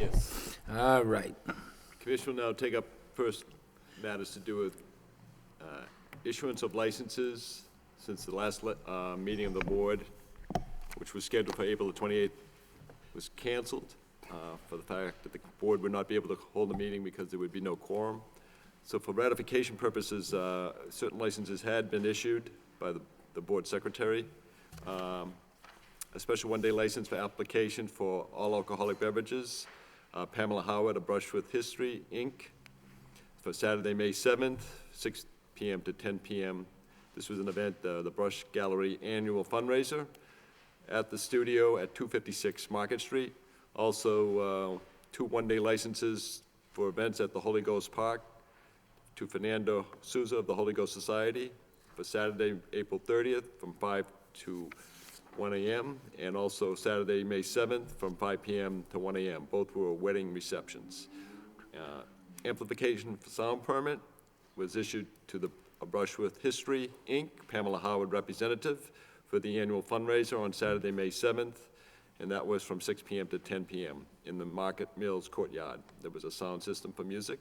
Yes. All right. Commission will now take up first matters to do with issuance of licenses since the last meeting of the board, which was scheduled for April the 28th, was canceled for the fact that the board would not be able to hold the meeting because there would be no quorum. So for ratification purposes, certain licenses had been issued by the board secretary. A special one-day license for application for all alcoholic beverages. Pamela Howard, A Brush with History, Inc., for Saturday, May 7th, 6 p.m. to 10 p.m. This was an event, the Brush Gallery Annual Fundraiser at the studio at 256 Market Street. Also, 2 one-day licenses for events at the Holy Ghost Park to Fernando Souza of the Holy Ghost Society for Saturday, April 30th, from 5 to 1 a.m., and also Saturday, May 7th, from 5 p.m. to 1 a.m. Both were wedding receptions. Amplification for sound permit was issued to the A Brush with History, Inc., Pamela Howard representative, for the annual fundraiser on Saturday, May 7th, and that was from 6 p.m. to 10 p.m. in the Market Mills Courtyard. There was a sound system for music.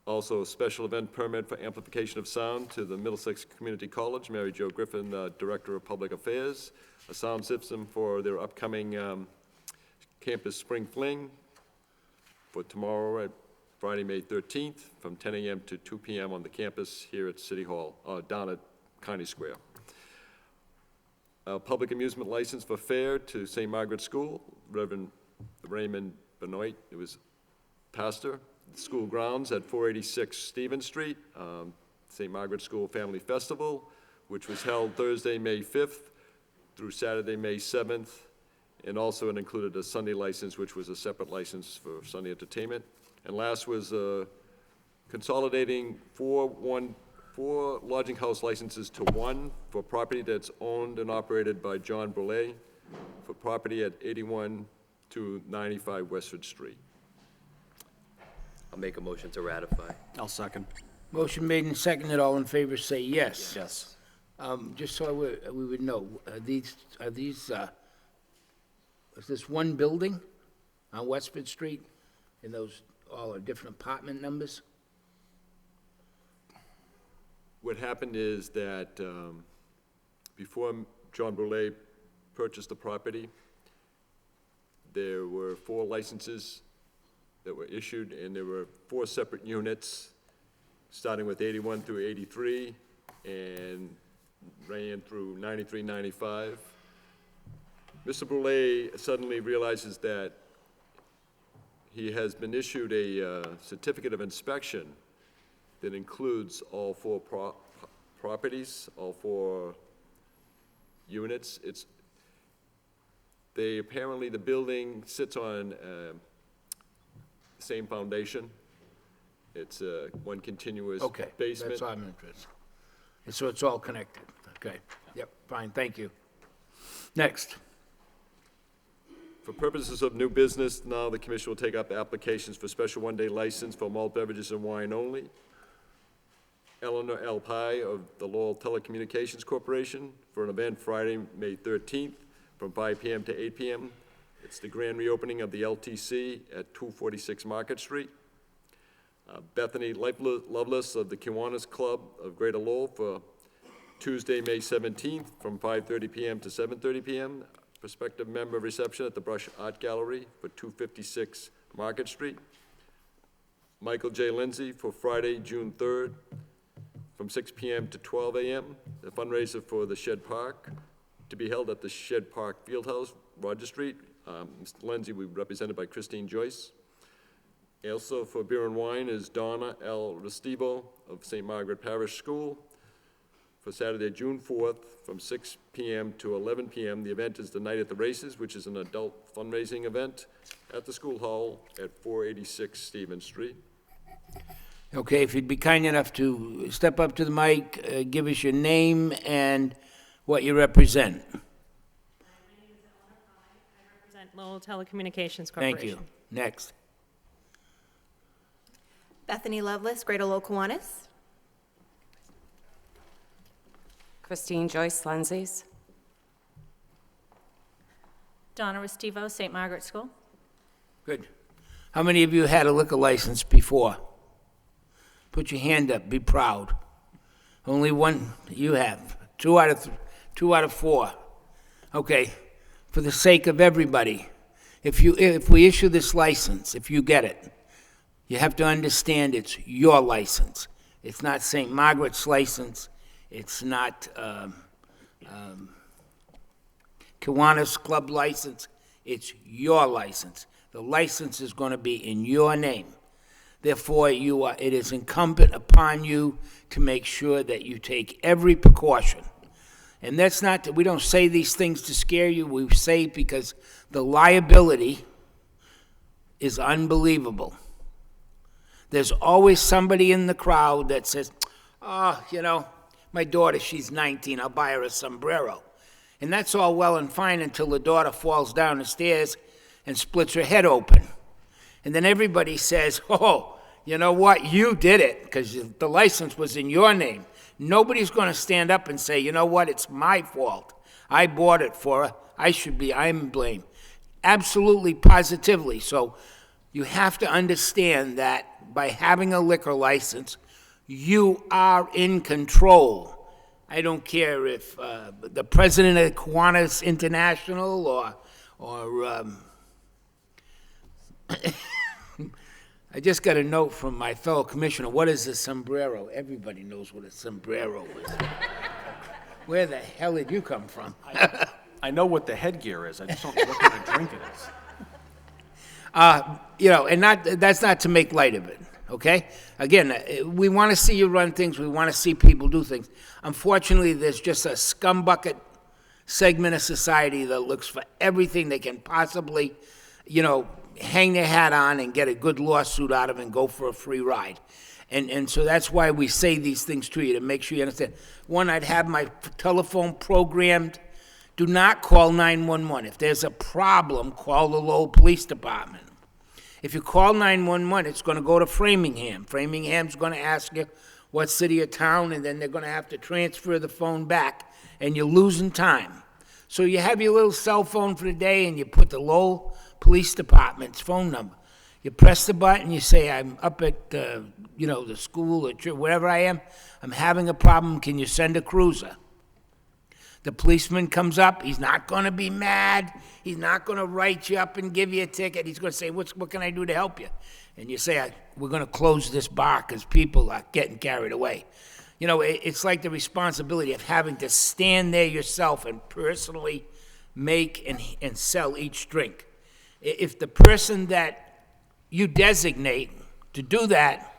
Also, a special event permit for amplification of sound to the Middlesex Community College, Mary Jo Griffin, Director of Public Affairs, a sound system for their upcoming campus spring fling for tomorrow, Friday, May 13th, from 10 a.m. to 2 p.m. on the campus here at City Hall, down at County Square. A public amusement license for fair to St. Margaret's School, Reverend Raymond Benoit, it was pastor. School grounds at 486 Stevens Street, St. Margaret's School Family Festival, which was held Thursday, May 5th through Saturday, May 7th, and also it included a Sunday license, which was a separate license for Sunday entertainment. And last was consolidating four lodging house licenses to one for property that's owned and operated by John Brulé for property at 81 to 95 Westford Street. I'll make a motion to ratify. I'll second. Motion made and seconded. All in favor say yes. Yes. Just so we would know, is this one building on Westford Street? And those all are different apartment numbers? What happened is that before John Brulé purchased the property, there were 4 licenses that were issued, and there were 4 separate units, starting with 81 through 83, and ran through 93, 95. Mr. Brulé suddenly realizes that he has been issued a certificate of inspection that includes all 4 properties, all 4 units. Apparently the building sits on the same foundation. It's one continuous Okay, basement. that's all I'm interested. And so it's all connected. Okay, yep, fine, thank you. Next. For purposes of new business, now the commission will take up applications for special one-day license for malt beverages and wine only. Eleanor L. Pye of the Lowell Telecommunications Corporation for an event Friday, May 13th, from 5 p.m. to 8 p.m. It's the grand reopening of the LTC at 246 Market Street. Bethany Lovelace of the Kiwanis Club of Greater Lowell for Tuesday, May 17th, from 5:30 p.m. to 7:30 p.m. Prospective member reception at the Brush Art Gallery for 256 Market Street. Michael J. Lindsay for Friday, June 3rd, from 6 p.m. to 12 a.m. The fundraiser for the Shed Park to be held at the Shed Park Fieldhouse, Roger Street. Mr. Lindsay will be represented by Christine Joyce. Also for beer and wine is Donna L. Restivo of St. Margaret Parish School for Saturday, June 4th, from 6 p.m. to 11 p.m. The event is the Night at the Races, which is an adult fundraising event at the school hall at 486 Stevens Street. Okay, if you'd be kind enough to step up to the mic, give us your name and what you represent. My name is Eleanor Pye. I represent Lowell Telecommunications Thank Corporation. you. Next. Bethany Lovelace, Greater Lowell Kiwanis. Christine Joyce Lindsay's. Donna Restivo, St. Margaret School. Good. How many of you had a liquor license before? Put your hand up, be proud. Only one you have. Two out of four. Okay, for the sake of everybody, if we issue this license, if you get it, you have to understand it's your license. It's not St. Margaret's license. It's not Kiwanis Club license. It's your license. The license is going to be in your name. Therefore, it is incumbent upon you to make sure that you take every precaution. And that's not, we don't say these things to scare you. We say it because the liability is unbelievable. There's always somebody in the crowd that says, oh, my daughter, she's 19, I'll buy her a sombrero. And that's all well and fine until the daughter falls down the stairs and splits her head open. And then everybody says, oh, you know what, you did it, because the license was in your name. Nobody's going to stand up and say, you know what, it's my fault. I bought it for her. I'm blamed. Absolutely, positively. So you have to understand that by having a liquor license, you are in control. I don't care if the president of Kiwanis International or I just got a note from my fellow commissioner. What is a sombrero? Everybody knows what a sombrero is. Where the hell did you come from? I know what the headgear is. I just don't know what kind of drink it is. And that's not to make light of it, okay? Again, we want to see you run things. We want to see people do things. Unfortunately, there's just a scumbucket segment of society that looks for everything they can possibly, hang their hat on and get a good lawsuit out of and go for a free ride. And so that's why we say these things to you, to make sure you understand. One, I'd have my telephone programmed. Do not call 911. If there's a problem, call the Lowell Police Department. If you call 911, it's going to go to Framingham. Framingham's going to ask you what city or town, and then they're going to have to transfer the phone back, and you're losing time. So you have your little cell phone for the day, and you put the Lowell Police Department's phone number. You press the button, you say, I'm up at, the school or church, wherever I am. I'm having a problem. Can you send a cruiser? The policeman comes up. He's not going to be mad. He's not going to write you up and give you a ticket. He's going to say, what can I do to help you? And you say, we're going to close this bar because people are getting carried away. It's like the responsibility of having to stand there yourself and personally make and sell each drink. If the person that you designate to do that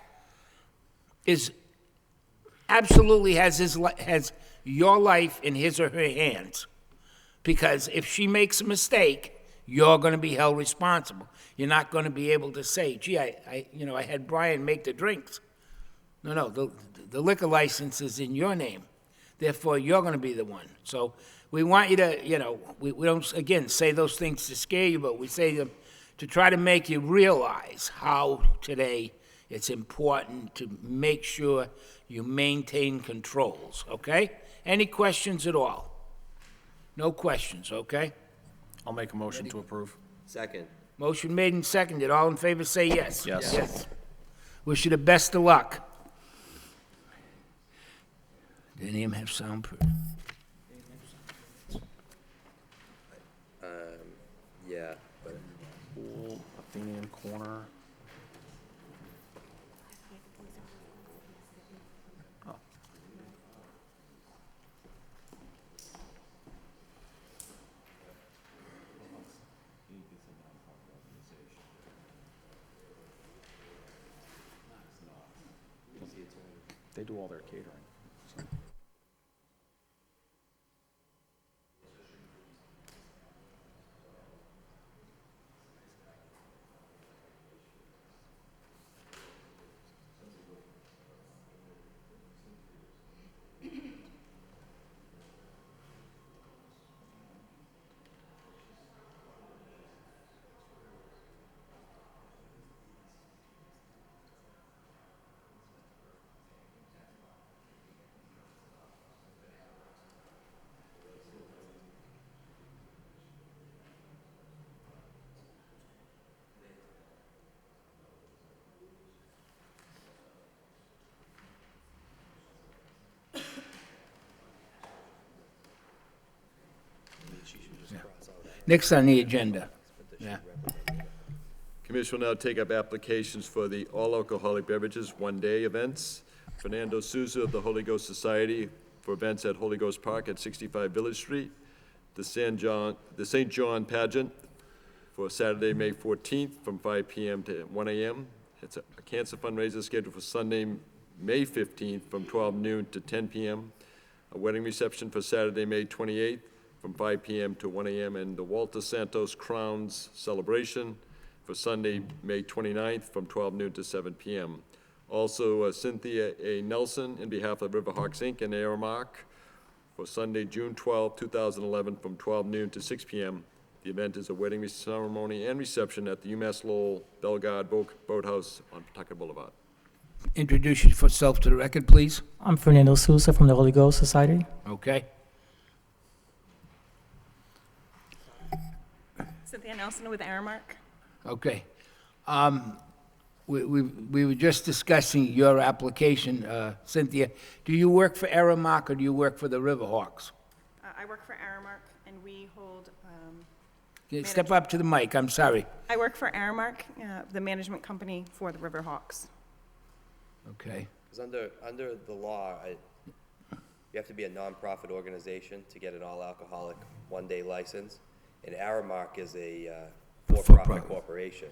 is absolutely has your life in his or her hands, because if she makes a mistake, you're going to be held responsible. You're not going to be able to say, gee, I had Brian make the drinks. No, the liquor license is in your name. Therefore, you're going to be the one. So we want you to, we don't, again, say those things to scare you, but we say them to try to make you realize how today it's important to make sure you maintain controls, okay? Any questions at all? No questions, okay? I'll make a motion to approve. Second. Motion made and seconded. All in favor, say yes. Yes. Yes. Wish you the best of luck. Did any of them have soundproof? Yeah, but Pool, Athenian Corner. Oh. They do all their catering. So. Next on the agenda. Yeah. Commission will now take up applications for the all alcoholic beverages one-day events. Fernando Souza of the Holy Ghost Society for events at Holy Ghost Park at 65 Village Street. The St. John Pageant for Saturday, May 14th, from 5 p.m. to 1 a.m. It's a cancer fundraiser scheduled for Sunday, May 15th, from 12 noon to 10 p.m. A wedding reception for Saturday, May 28th, from 5 p.m. to 1 a.m. And the Walter Santos Crowns Celebration for Sunday, May 29th, from 12 noon to 7 p.m. Also, Cynthia A. Nelson, in behalf of Riverhawks Inc. and Aramark, for Sunday, June 12, 2011, from 12 noon to 6 p.m. The event is a wedding ceremony and reception at the UMass Lowell Bellegarde Boathouse on Pawtucket Boulevard. Introduce yourself to the record, please. I'm Fernando Sousa from the Holy Ghost Society. Okay. Cynthia Nelson with Aramark. Okay. We were just discussing your application, Cynthia. Do you work for Aramark or do you work for the Riverhawks? I work for Aramark, and we hold, Step up to the mic, I'm sorry. I work for Aramark, the management company for the Riverhawks. Okay. Because under the law, you have to be a nonprofit organization to get an all-alcoholic one-day license, and Aramark is a for-profit corporation.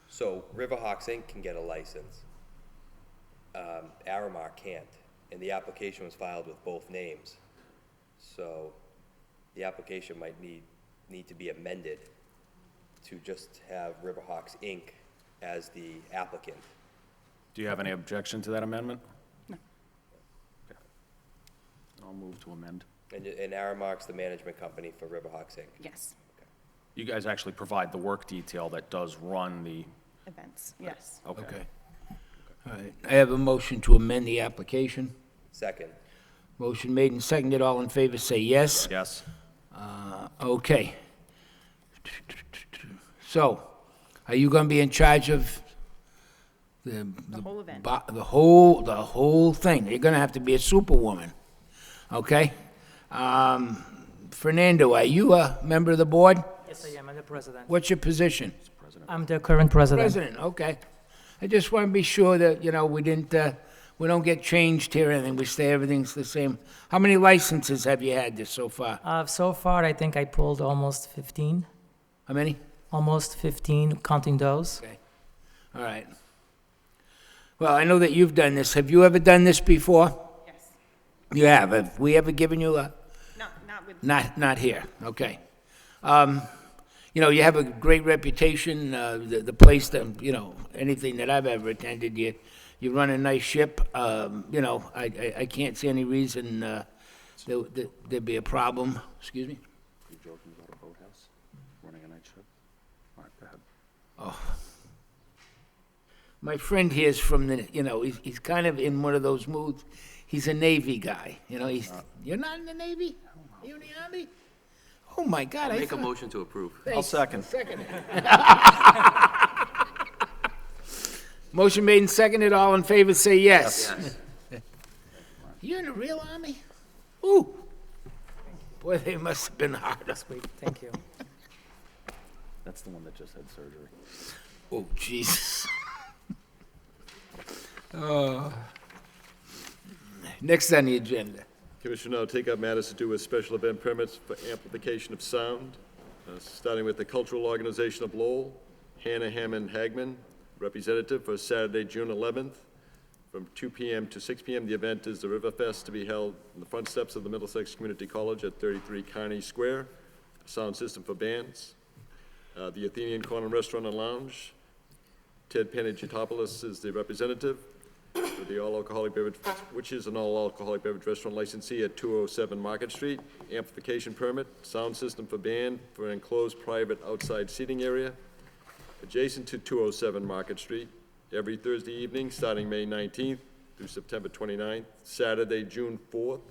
So Riverhawks Inc. can get a license. Aramark can't, and the application was filed with both names. So the application might need to be amended to just have Riverhawks Inc. as the applicant. Do you have any objection to that amendment? No. Okay. I'll move to amend. And Aramark's the management company for Riverhawks Inc. Yes, You guys actually provide the work detail that does run the, events, yes. okay. Okay. All right. I have a motion to amend the application. Second. Motion made and seconded. All in favor, say yes. Yes. Okay. So, are you going to be in charge of the whole event. the whole thing? You're going to have to be a superwoman. Okay? Fernando, are you a member of the board? Yes, I am. I'm the president. What's your position? I'm the current president. President, okay. I just want to be sure that, we don't get changed here or anything. We stay, everything's the same. How many licenses have you had this so far? So far, I think I pulled almost 15. How many? Almost 15, counting those. Okay. All right. Well, I know that you've done this. Have you ever done this before? Yes. You have. Have we ever given you a? Not with, Not here. Okay. You have a great reputation. The place that anything that I've ever attended, you run a nice ship. I can't see any reason there'd be a problem. Excuse me. Are you joking about a boathouse running a night shift? All right, go ahead. My friend here is from he's kind of in one of those moods. He's a Navy guy. You're not in the Navy? Are you in the Army? Oh, my God. Make a motion to approve. I'll second. Motion made and seconded. All in favor, say yes. Yes. You're in the real Army? Ooh. Boy, they must have been hard. Sweet, thank you. That's the one that just had surgery. Oh, Jesus. Oh. Next on the agenda. Commission will now take up matters to do with special event permits for amplification of sound, starting with the Cultural Organization of Lowell, Hannah Hammond Hagman, representative for Saturday, June 11th, from 2 p.m. to 6 p.m. The event is the River Fest to be held in the front steps of the Middlesex Community College at 33 Kearney Square. Sound system for bands. The Athenian Corner Restaurant and Lounge, Ted Panagitopoulos is the representative for the all-alcoholic beverage, which is an all-alcoholic beverage restaurant licensee at 207 Market Street. Amplification permit, sound system for band for an enclosed private outside seating area adjacent to 207 Market Street, every Thursday evening, starting May 19th through September 29th, Saturday, June 4th,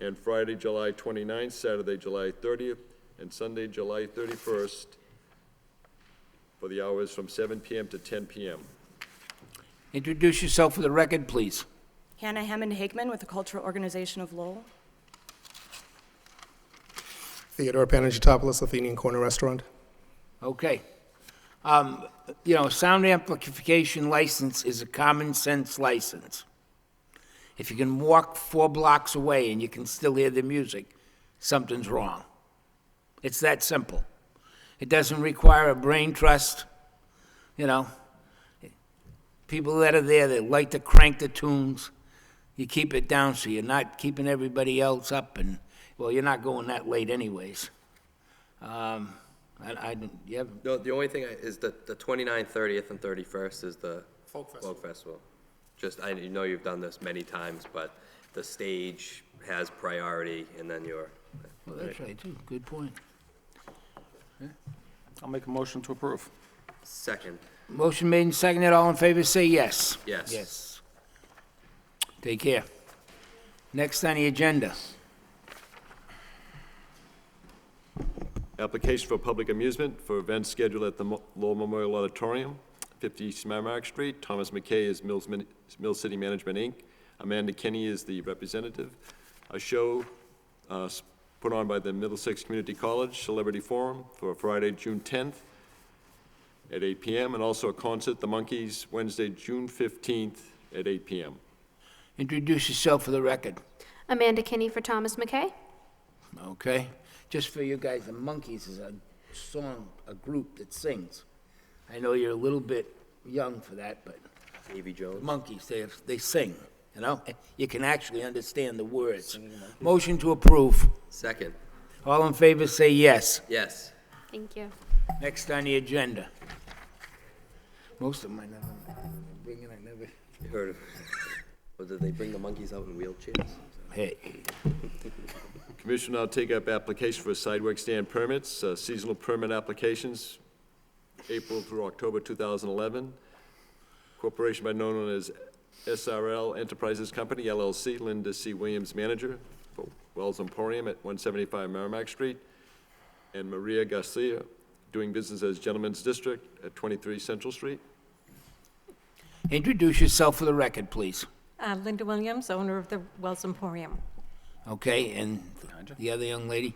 and Friday, July 29th, Saturday, July 30th, and Sunday, July 31st, for the hours from 7 p.m. to 10 p.m. Introduce yourself for the record, please. Hannah Hammond Hagman with the Cultural Organization of Lowell. Theodore Panagitopoulos, Athenian Corner Restaurant. Okay. You know, sound amplification license is a common sense license. If you can walk 4 blocks away and you can still hear the music, something's wrong. It's that simple. It doesn't require a brain trust, you know. People that are there that like to crank the tunes, you keep it down so you're not keeping everybody else up, and, well, you're not going that late anyways. Yeah, No, the only thing is that the 29th, 30th, and 31st is the Folk Festival. Just, I know you've done this many times, but the stage has priority, and then your. well, that's right, too. Good point. I'll make a motion to approve. Second. Motion made and seconded. All in favor, say yes. Yes. Yes. Take care. Next on the agenda. Application for public amusement for events scheduled at the Lowell Memorial Auditorium, 50 East Merrimack Street. Thomas McKay is Mill City Management, Inc. Amanda Kinney is the representative. A show put on by the Middlesex Community College Celebrity Forum for Friday, June 10th at 8 p.m., and also a concert, The Monkees, Wednesday, June 15th at 8 p.m. Introduce yourself for the record. Amanda Kinney for Thomas McKay. Okay? Just for you guys, the Monkees is a song, a group that sings. I know you're a little bit young for that, but Davy Jones. Monkees, they sing, you know? You can actually understand the words. Motion to approve. Second. All in favor, say yes. Yes. Thank you. Next on the agenda. Most of them I never bring in, I never, You heard of, well, did they bring the monkeys out in wheelchairs? hey. Commission will now take up application for sidewalk stand permits, seasonal permit applications, April through October 2011. Corporation by known as SRL Enterprises Company, LLC, Linda C. Williams, manager, for Wells Emporium at 175 Merrimack Street, and Maria Garcia, doing business as Gentleman's District at 23 Central Street. Introduce yourself for the record, please. Linda Williams, owner of the Wells Emporium. Okay, and the other young lady?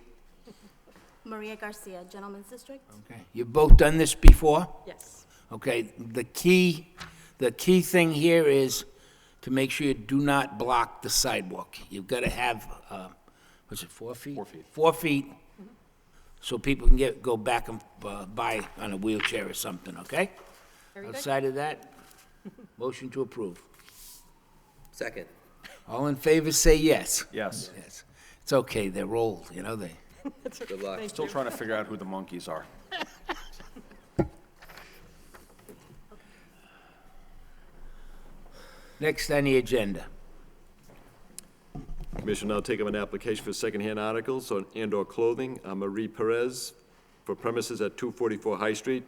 Maria Garcia, Gentleman's District. Okay. You've both done this before? Yes. Okay, the key thing here is to make sure you do not block the sidewalk. You've got to have, what's it, 4 feet? 4 feet. 4 feet, so people can go back and by on a wheelchair or something, okay? Very good. Outside of that, motion to approve. Second. All in favor, say yes. Yes. Yes. It's okay, they're old, you know, they. Good luck. Still trying to figure out who the monkeys are. Next on the agenda. Commission will now take up an application for secondhand articles and/or clothing. Marie Perez for premises at 244 High Street.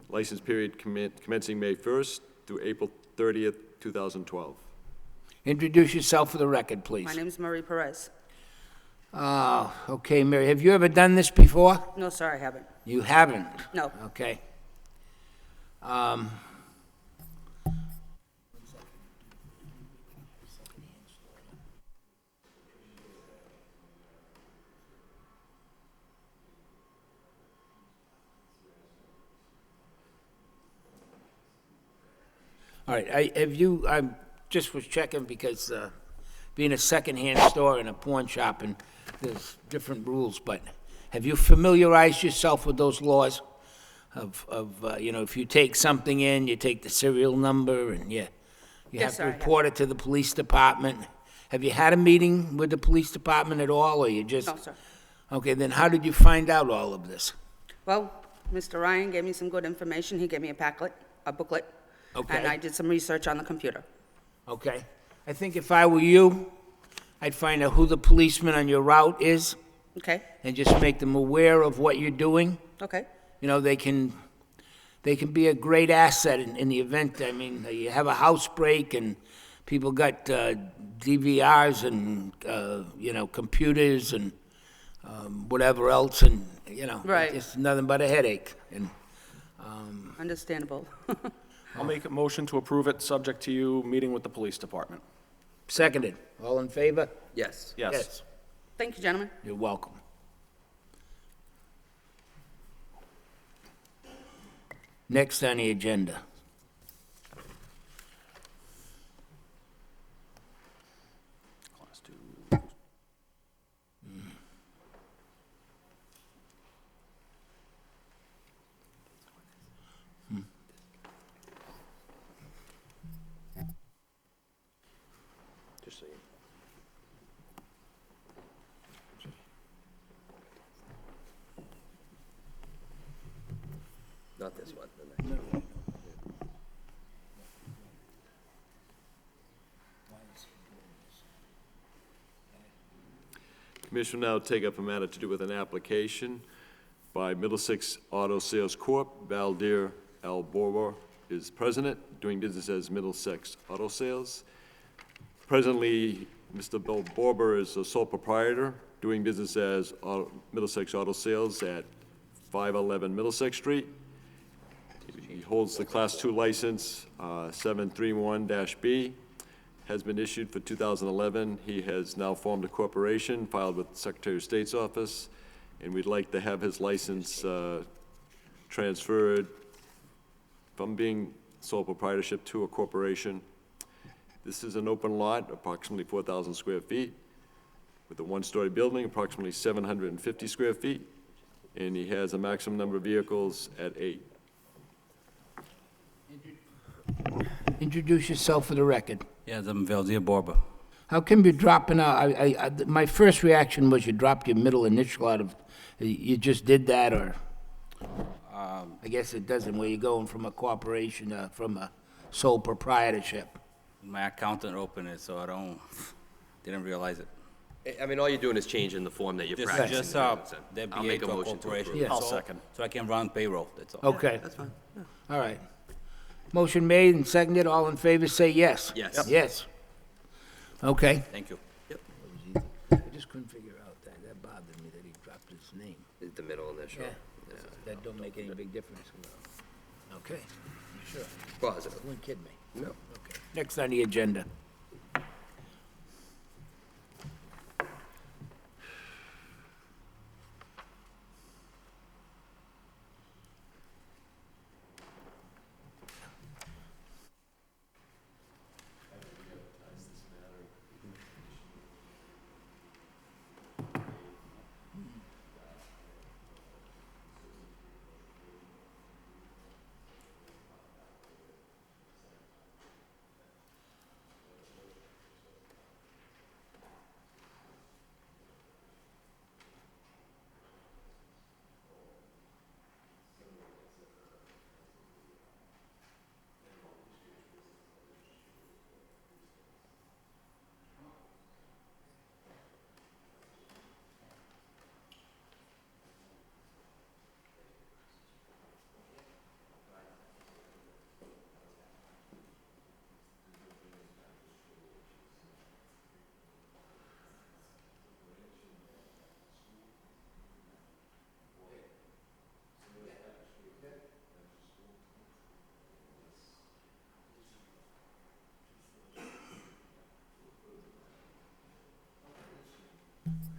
License period commencing May 1st through April 30th, 2012. Introduce yourself for the record, please. My name is Marie Perez. Okay, Mary, have you ever done this before? No, sir, I haven't. You haven't? No. Okay. All right, I just was checking because, being a secondhand store and a pawn shop, and there's different rules, but have you familiarized yourself with those laws of, you know, if you take something in, you take the serial number, and you have Yes, to sir, I have. report it to the police department? Have you had a meeting with the police department at all, or you just? No, sir. Okay, then how did you find out all of this? Well, Mr. Ryan gave me some good information. He gave me a booklet. Okay. And I did some research on the computer. Okay. I think if I were you, I'd find out who the policeman on your route is, Okay? and just make them aware of what you're doing. Okay? You know, they can be a great asset in the event. I mean, you have a house break and people got DVRs and, you know, computers and whatever else, and, you know, Right. it's nothing but a headache. And Understandable. I'll make a motion to approve it, subject to you meeting with the police department. seconded. All in favor? Yes. Yes. Thank you, gentlemen. You're welcome. Next on the agenda. Class 2. Just so you. Not this one, the next one. Commission will now take up a matter to do with an application by Middlesex Auto Sales Corp. Valdir L. Borber is president, doing business as Middlesex Auto Sales. Presently, Mr. Bill Borber is a sole proprietor, doing business as Middlesex Auto Sales at 511 Middlesex Street. He holds the Class 2 license, 731-B, has been issued for 2011. He has now formed a corporation, filed with the Secretary of State's office, and we'd like to have his license transferred from being sole proprietorship to a corporation. This is an open lot, approximately 4,000 square feet, with a one-story building, approximately 750 square feet, and he has a maximum number of vehicles at 8. Introduce yourself for the record. Yes, I'm Valdir Borba. How come you're dropping out? My first reaction was you dropped your middle initial out of, you just did that, or? I guess it doesn't, where you're going from a corporation, from a sole proprietorship. My accountant opened it, so didn't realize it. I mean, all you're doing is changing the form that you're This is practicing. just the I'll BA make a to a motion to corporation. approve. I'll second. So I can run payroll, that's all. Okay, That's fine. all right. Motion made and seconded, all in favor, say yes. Yes. Yep. Yes. Okay. Thank you. I just couldn't figure out that bothered me that he dropped his name. The middle initial. Yeah, that don't make any big difference. Okay, you sure? Positive. You wouldn't kid me. No. Okay. Next on the agenda.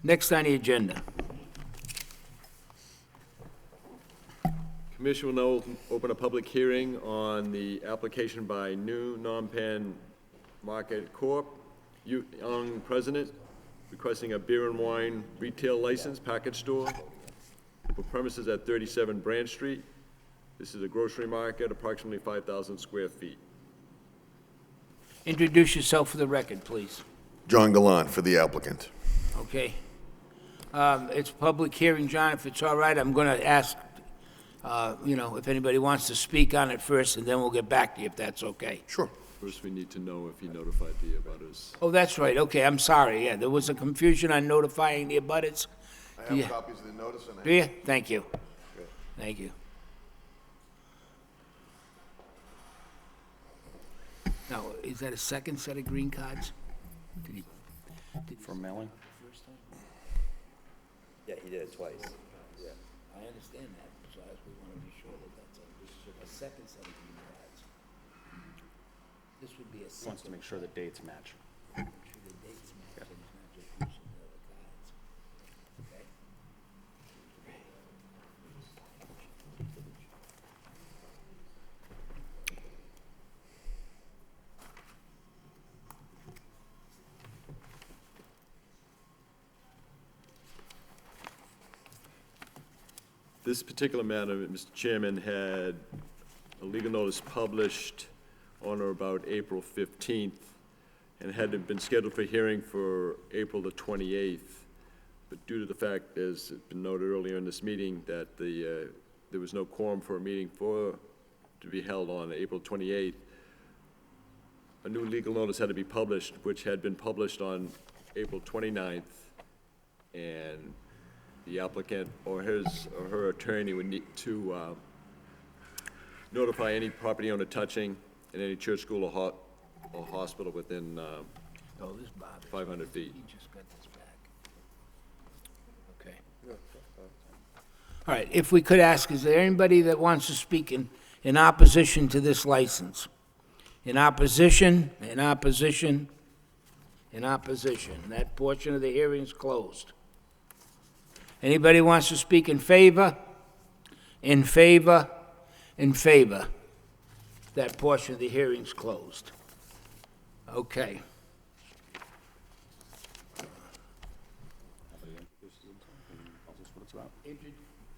Next on the agenda. Commission will now open a public hearing on the application by New Nompan Market Corp., Young President, requesting a beer and wine retail license, package store, for premises at 37 Branch Street. This is a grocery market, approximately 5,000 square feet. Introduce yourself for the record, please. John Gallant for the applicant. Okay. It's a public hearing, John. If it's all right, I'm going to ask, if anybody wants to speak on it first, and then we'll get back to you, if that's okay. Sure. First, we need to know if he notified the abutters. Oh, that's right. Okay, I'm sorry. Yeah, there was a confusion on notifying the abutters. I Yeah. have copies of the notice and Do you? Thank you. Thank you. Now, is that a second set of green cards? Did he? For mailing? Yeah, he did it twice. Yeah. I understand that, so as we want to be sure that that's a second set of green cards. This would be a second. Wants to make sure the dates match. Make sure the dates match, and he's not just using the other cards. Okay? This particular matter, Mr. Chairman, had a legal notice published on or about April 15th, and had been scheduled for hearing for April the 28th. But due to the fact, as has been noted earlier in this meeting, that there was no quorum for a meeting to be held on April 28th, a new legal notice had to be published, which had been published on April 29th, and the applicant or his or her attorney would need to notify any property owner touching and any church, school, or hospital within 500 feet. He just got this back. Okay. All right, if we could ask, is there anybody that wants to speak in opposition to this license? In opposition, in opposition, in opposition. That portion of the hearing is closed. Anybody wants to speak in favor? In favor? In favor? That portion of the hearing is closed. Okay.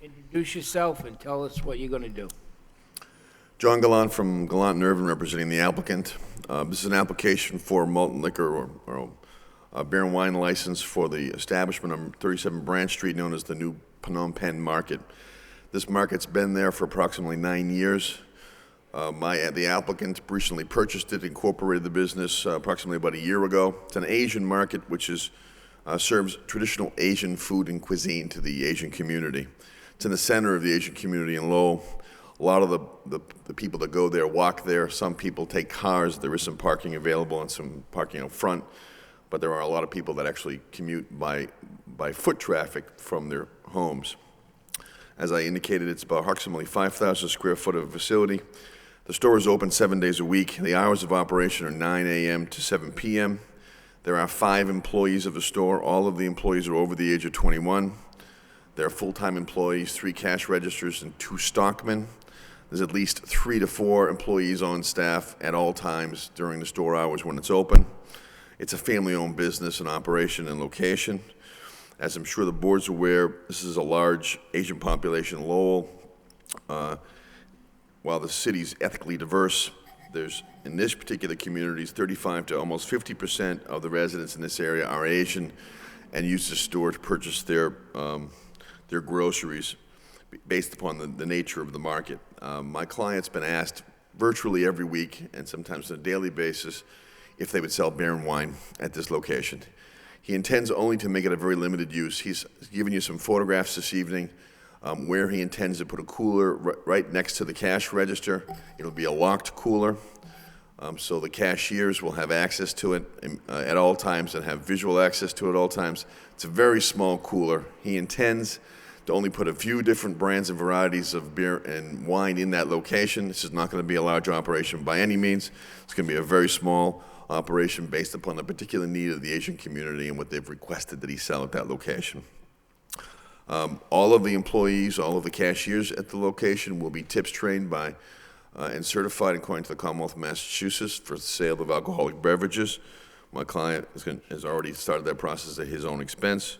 Introduce yourself and tell us what you're going to do. John Gallant from Gallant and Irvin, representing the applicant. This is an application for malt and liquor or beer and wine license for the establishment on 37 Branch Street, known as the New Phnom Penh Market. This market's been there for approximately 9 years. The applicant recently purchased it, incorporated the business approximately about a year ago. It's an Asian market which serves traditional Asian food and cuisine to the Asian community. It's in the center of the Asian community in Lowell. A lot of the people that go there walk there. Some people take cars. There is some parking available and some parking out front, but there are a lot of people that actually commute by foot traffic from their homes. As I indicated, it's about approximately 5,000 square foot of a facility. The store is open 7 days a week. The hours of operation are 9 a.m. to 7 p.m. There are 5 employees of the store. All of the employees are over the age of 21. There are full-time employees, 3 cash registers, and 2 stockmen. There's at least 3 to 4 employees on staff at all times during the store hours when it's open. It's a family-owned business and operation and location. As I'm sure the board's aware, this is a large Asian population in Lowell. While the city's ethically diverse, in this particular community, 35 to almost 50% of the residents in this area are Asian and use the store to purchase their groceries based upon the nature of the market. My client's been asked virtually every week and sometimes on a daily basis if they would sell beer and wine at this location. He intends only to make it a very limited use. He's given you some photographs this evening where he intends to put a cooler right next to the cash register. It'll be a locked cooler, so the cashiers will have access to it at all times and have visual access to it at all times. It's a very small cooler. He intends to only put a few different brands and varieties of beer and wine in that location. This is not going to be a large operation by any means. It's going to be a very small operation based upon the particular need of the Asian community and what they've requested that he sell at that location. All of the employees, all of the cashiers at the location will be tips trained by and certified according to the Commonwealth of Massachusetts for the sale of alcoholic beverages. My client has already started that process at his own expense.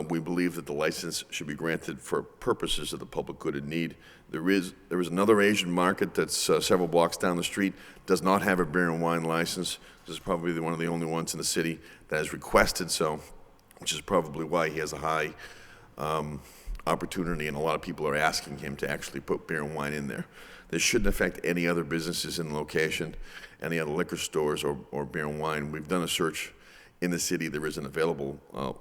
We believe that the license should be granted for purposes of the public good and need. There is another Asian market that's several blocks down the street, does not have a beer and wine license. This is probably one of the only ones in the city that has requested so, which is probably why he has a high opportunity, and a lot of people are asking him to actually put beer and wine in there. This shouldn't affect any other businesses in the location, any other liquor stores or beer and wine. We've done a search in the city. There is an available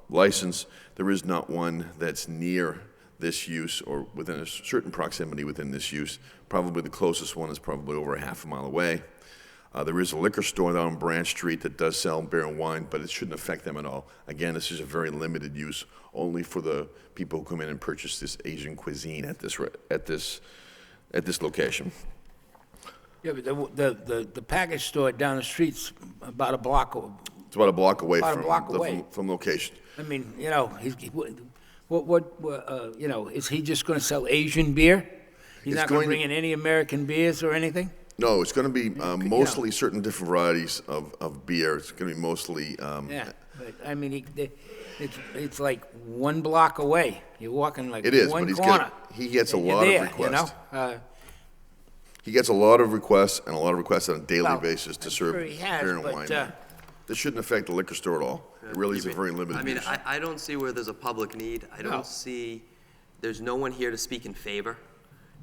license. There is not one that's near this use or within a certain proximity within this use. Probably the closest one is probably over a half a mile away. There is a liquor store down on Branch Street that does sell beer and wine, but it shouldn't affect them at all. Again, this is a very limited use, only for the people who come in and purchase this Asian cuisine at this location. Yeah, but the package store down the street's about a block. It's about a block away from location. I mean, is he just going to sell Asian beer? He's not going to bring in any American beers or anything? No, it's going to be mostly certain different varieties of beer. It's going to be mostly I mean, it's like one block away. You're walking like It is, but one he's corner. he gets a and you're lot of there, requests. You know? He gets a lot of requests and a lot of requests on a daily Well, basis to I'm serve sure he has, beer and but, wine. there. This shouldn't affect the liquor store at all. It really is a very limited I mean, use. I don't see where there's a public need. I No. don't see, there's no one here to speak in favor.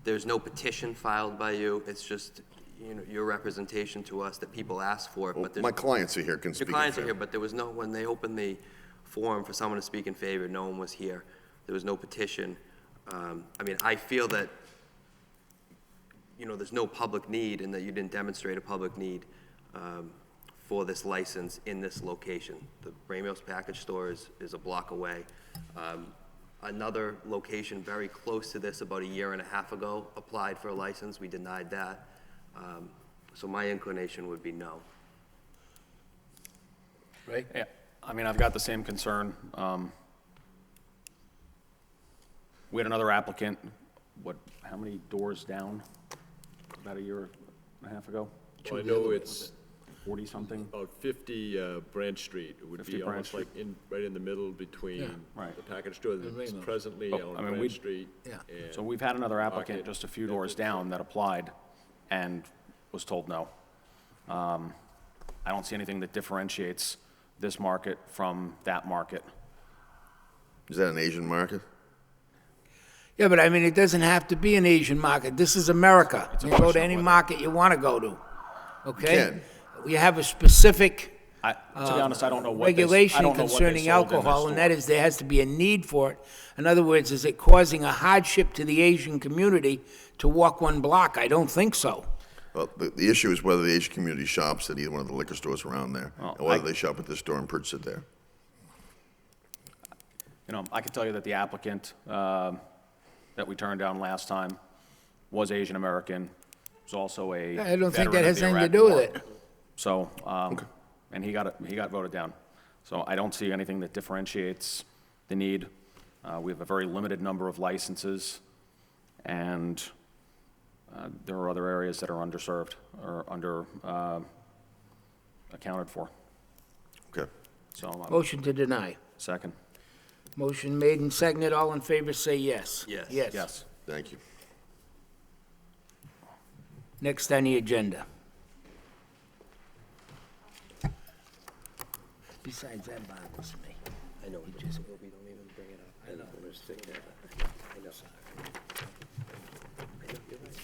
There's no petition filed by you. It's just, you know, your representation to us that people ask for, but there's. My clients are here, can speak Your in clients are favor. here, but there was no, when they opened the forum for someone to speak in favor, no one was here. There was no petition. I mean, I feel that, you know, there's no public need and that you didn't demonstrate a public need for this license in this location. The Ramos Package Store is a block away. Another location very close to this about a year and a half ago applied for a license. We denied that. So my inclination would be no. Right? Yeah, I mean, I've got the same concern. We had another applicant, how many doors down? About a year and a half ago? Well, I know it's 40-something? about 50 Branch Street. It would 50 be Branch almost like right in the middle between right. the package store that's Ramos. presently Oh, on I mean, Branch we- Street. Yeah. and So we've had another applicant Market. just a few doors down that applied and was told no. I don't see anything that differentiates this market from that market. Is that an Asian market? Yeah, but I mean, it doesn't have to be an Asian market. This is America. You go to any market you want to go to, okay? can. We have a specific To be honest, I don't know what they, I regulation don't know what they concerning sold in this alcohol, and that store. is there has to be a need for it. In other words, is it causing a hardship to the Asian community to walk one block? I don't think so. Well, the issue is whether the Asian community shops at either one of the liquor stores around there, Well, and whether they shop at this store and purchase it there. You know, I can tell you that the applicant that we turned down last time was Asian American, was also a I don't think veteran that of has the anything to Iraq do with War. it. So, and he got voted down. So I don't see anything that differentiates the need. We have a very limited number of licenses, and there are other areas that are underserved or under accounted for. Okay. So, Motion to deny. second. Motion made and seconded. All in favor, say yes. Yes. Yes. Yes. Thank you. Next on the agenda. Besides, that bothers me. I know, we don't even bring it up. I know. We're just sitting there. I know. I know, you're right.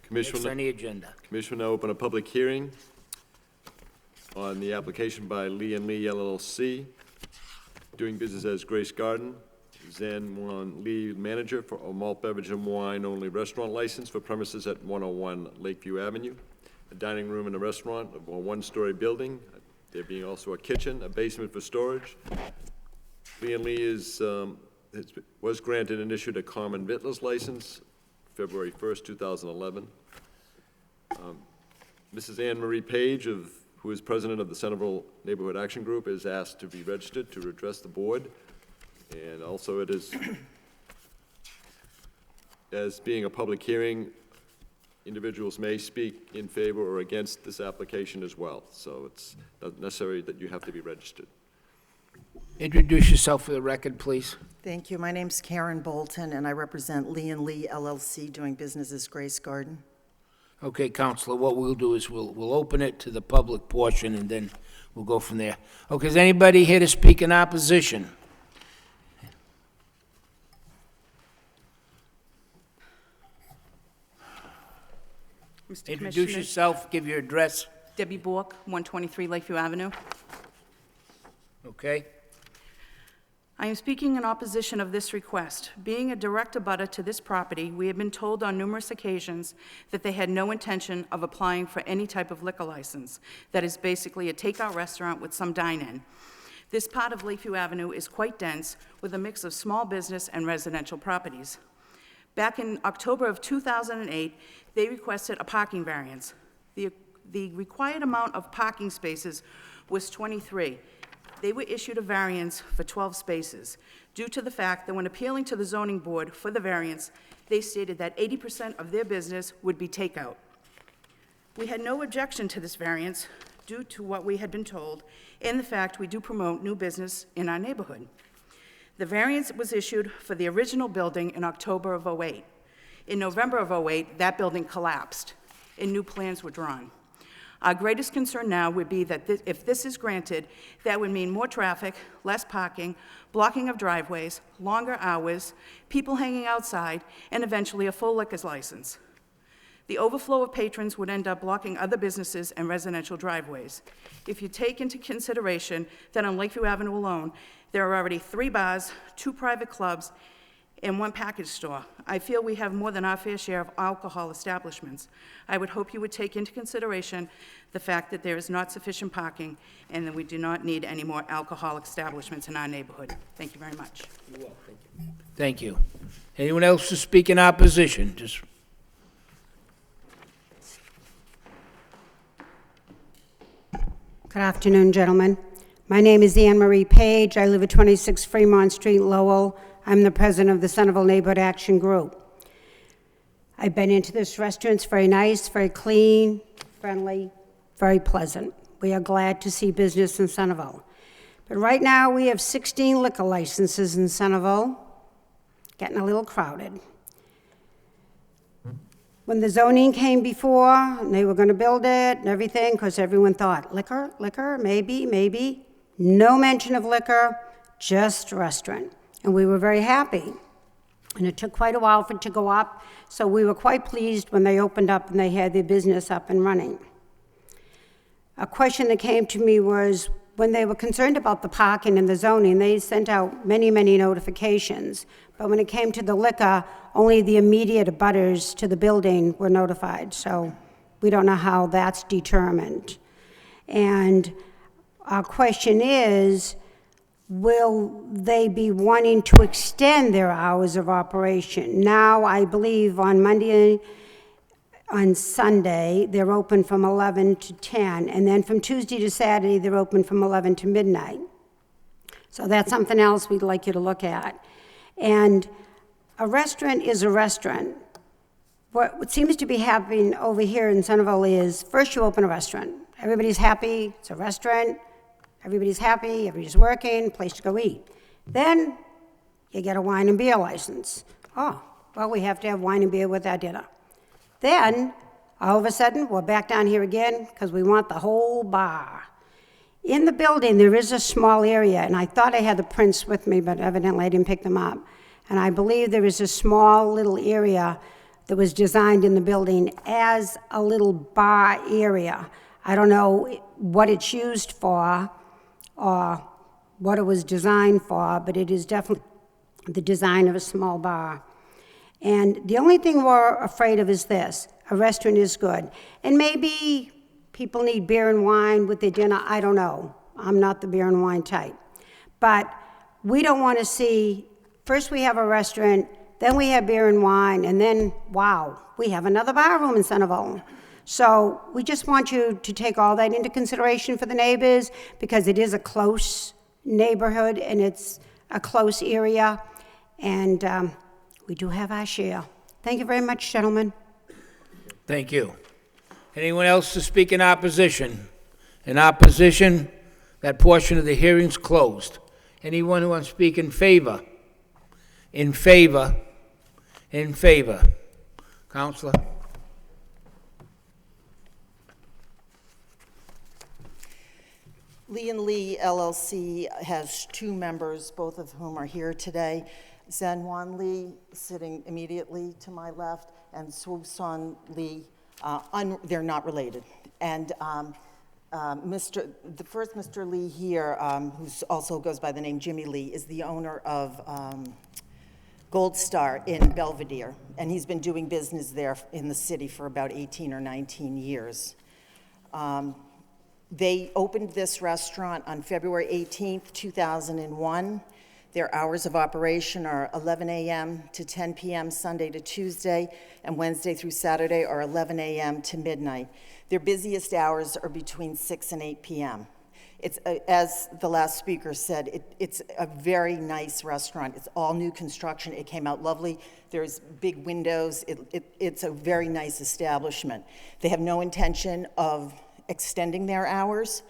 Next Commissioner, on the agenda. Commissioner will now open a public hearing on the application by Lee and Lee LLC, doing business as Grace Garden, Zan Wan Lee, manager for a malt beverage and wine-only restaurant license for premises at 101 Lakeview Avenue, a dining room and a restaurant of a one-story building, there being also a kitchen, a basement for storage. Lee and Lee was granted and issued a common vittler's license February 1st, 2011. Mrs. Anne Marie Page, who is president of the Centerville Neighborhood Action Group, is asked to be registered to address the board. And also it is, as being a public hearing, individuals may speak in favor or against this application as well. So it's not necessary that you have to be registered. Introduce yourself for the record, please. Thank you. My name's Karen Bolton, and I represent Lee and Lee LLC, doing business as Grace Garden. Okay, Counselor, what we'll do is we'll open it to the public portion, and then we'll go from there. Okay, is anybody here to speak in opposition? Mr. Introduce Commissioner, yourself, give your address, Debbie Bork, 123 Lakeview Avenue. okay? I am speaking in opposition of this request. Being a direct abutter to this property, we have been told on numerous occasions that they had no intention of applying for any type of liquor license. That is basically a takeout restaurant with some dine-in. This part of Lakeview Avenue is quite dense with a mix of small business and residential properties. Back in October of 2008, they requested a parking variance. The required amount of parking spaces was 23. They were issued a variance for 12 spaces due to the fact that when appealing to the zoning board for the variance, they stated that 80% of their business would be takeout. We had no objection to this variance due to what we had been told and the fact we do promote new business in our neighborhood. The variance was issued for the original building in October of '08. In November of '08, that building collapsed and new plans were drawn. Our greatest concern now would be that if this is granted, that would mean more traffic, less parking, blocking of driveways, longer hours, people hanging outside, and eventually a full liquor license. The overflow of patrons would end up blocking other businesses and residential driveways. If you take into consideration that on Lakeview Avenue alone, there are already 3 bars, 2 private clubs, and 1 package store, I feel we have more than our fair share of alcohol establishments. I would hope you would take into consideration the fact that there is not sufficient parking and that we do not need any more alcohol establishments in our neighborhood. Thank you very much. Thank you. Anyone else to speak in opposition? Just Good afternoon, gentlemen. My name is Anne Marie Page. I live at 26 Fremont Street, Lowell. I'm the president of the Centerville Neighborhood Action Group. I've been into this restaurant. It's very nice, very clean, friendly, very pleasant. We are glad to see business in Centerville. But right now, we have 16 liquor licenses in Centerville, getting a little crowded. When the zoning came before, and they were going to build it and everything, because everyone thought, liquor, maybe. No mention of liquor, just restaurant. And we were very happy. And it took quite a while for it to go up, so we were quite pleased when they opened up and they had their business up and running. A question that came to me was, when they were concerned about the parking and the zoning, they sent out many, many notifications. But when it came to the liquor, only the immediate abutters to the building were notified. So we don't know how that's determined. And our question is, will they be wanting to extend their hours of operation? Now, I believe on Sunday, they're open from 11 to 10, and then from Tuesday to Saturday, they're open from 11 to midnight. So that's something else we'd like you to look at. And a restaurant is a restaurant. What seems to be happening over here in Centerville is, first you open a restaurant. Everybody's happy, it's a restaurant. Everybody's happy, everybody's working, place to go eat. Then you get a wine and beer license. Oh, well, we have to have wine and beer with our dinner. Then, all of a sudden, we're back down here again because we want the whole bar. In the building, there is a small area, and I thought I had the prints with me, but evidently I didn't pick them up. And I believe there is a small little area that was designed in the building as a little bar area. I don't know what it's used for or what it was designed for, but it is definitely the design of a small bar. And the only thing we're afraid of is this: a restaurant is good. And maybe people need beer and wine with their dinner, I don't know. I'm not the beer and wine type. But we don't want to see, first we have a restaurant, then we have beer and wine, and then, wow, we have another bar room in Centerville. So we just want you to take all that into consideration for the neighbors, because it is a close neighborhood and it's a close area, and we do have our share. Thank you very much, gentlemen. thank you. Anyone else to speak in opposition? In opposition, that portion of the hearing's closed. Anyone who wants to speak in favor? In favor? In favor? Counselor? Lee and Lee LLC has two members, both of whom are here today. Zen Wan Lee, sitting immediately to my left, and Swooson Lee, they're not related. And the first Mr. Lee here, who also goes by the name Jimmy Lee, is the owner of Gold Star in Belvedere, and he's been doing business there in the city for about 18 or 19 years. They opened this restaurant on February 18th, 2001. Their hours of operation are 11 a.m. to 10 p.m. Sunday to Tuesday, and Wednesday through Saturday are 11 a.m. to midnight. Their busiest hours are between 6 and 8 p.m. It's, as the last speaker said, it's a very nice restaurant. It's all new construction. It came out lovely. There's big windows. It's a very nice establishment. They have no intention of extending their hours.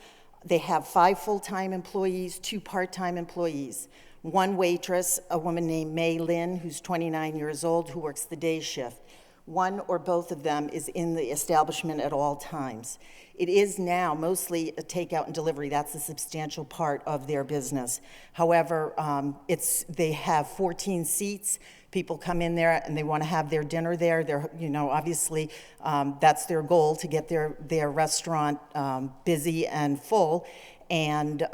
They have 5 full-time employees, 2 part-time employees, 1 waitress, a woman named May Lynn, who's 29 years old, who works the day shift. 1 or both of them is in the establishment at all times. It is now mostly a takeout and delivery. That's a substantial part of their business. However, they have 14 seats. People come in there and they want to have their dinner there. They're, obviously, that's their goal, to get their restaurant busy and full. And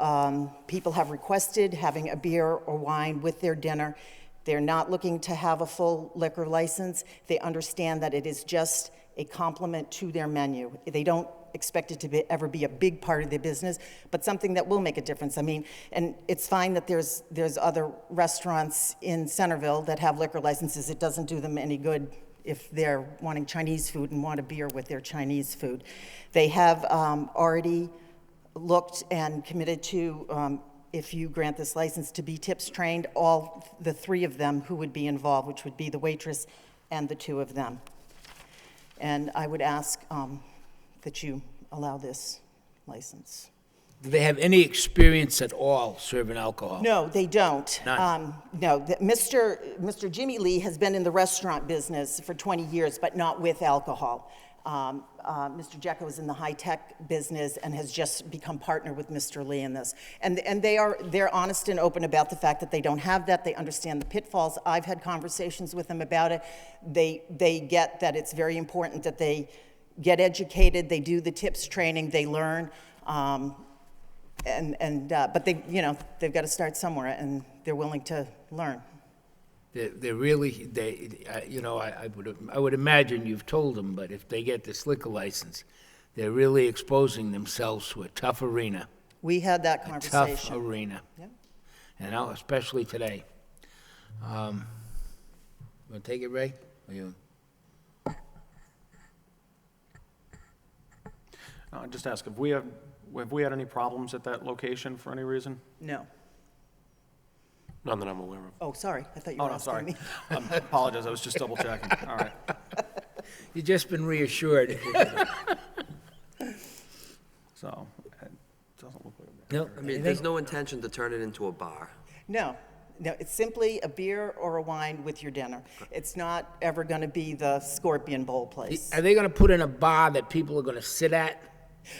people have requested having a beer or wine with their dinner. They're not looking to have a full liquor license. They understand that it is just a complement to their menu. They don't expect it to ever be a big part of their business, but something that will make a difference. I mean, and it's fine that there's other restaurants in Centerville that have liquor licenses. It doesn't do them any good if they're wanting Chinese food and want a beer with their Chinese food. They have already looked and committed to, if you grant this license, to be tips trained, all the 3 of them who would be involved, which would be the waitress and the 2 of them. And I would ask that you allow this license. Do they have any experience at all serving alcohol? No, they don't. None. No, Mr. Jimmy Lee has been in the restaurant business for 20 years, but not with alcohol. Mr. Jekyll is in the high-tech business and has just become partner with Mr. Lee in this. And they're honest and open about the fact that they don't have that. They understand the pitfalls. I've had conversations with them about it. They get that it's very important that they get educated, they do the tips training, they learn, but they've got to start somewhere, and they're willing to learn. They're really, I would imagine you've told them, but if they get this liquor license, they're really exposing themselves to a tough arena. We had that conversation. A tough arena. Yep. And especially today. Want to take it, Ray? Or you? Just ask, have we had any problems at that location for any reason? No. None that I'm aware of. Oh, sorry. I thought you were asking me. I apologize. I was just double checking. All right. You've just been reassured. So, it doesn't look like No, I mean, there's no intention to turn it into a bar. No, it's simply a beer or a wine with your dinner. It's not ever going to be the Scorpion Bowl place. Are they going to put in a bar that people are going to sit at?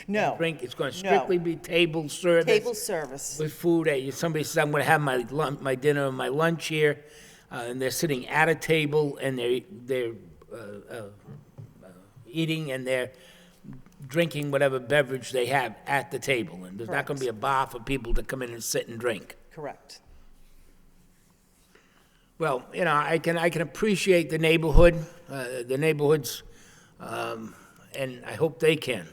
No. Drink? It's going to strictly be table service? Table service. With food. Somebody says, I'm going to have my dinner and my lunch here, and they're sitting at a table, and they're eating, and they're drinking whatever beverage they have at the table. And there's not going to be a bar for people to come in and sit and drink. Correct. Well, I can appreciate the neighborhood, the neighborhoods, and I hope they can.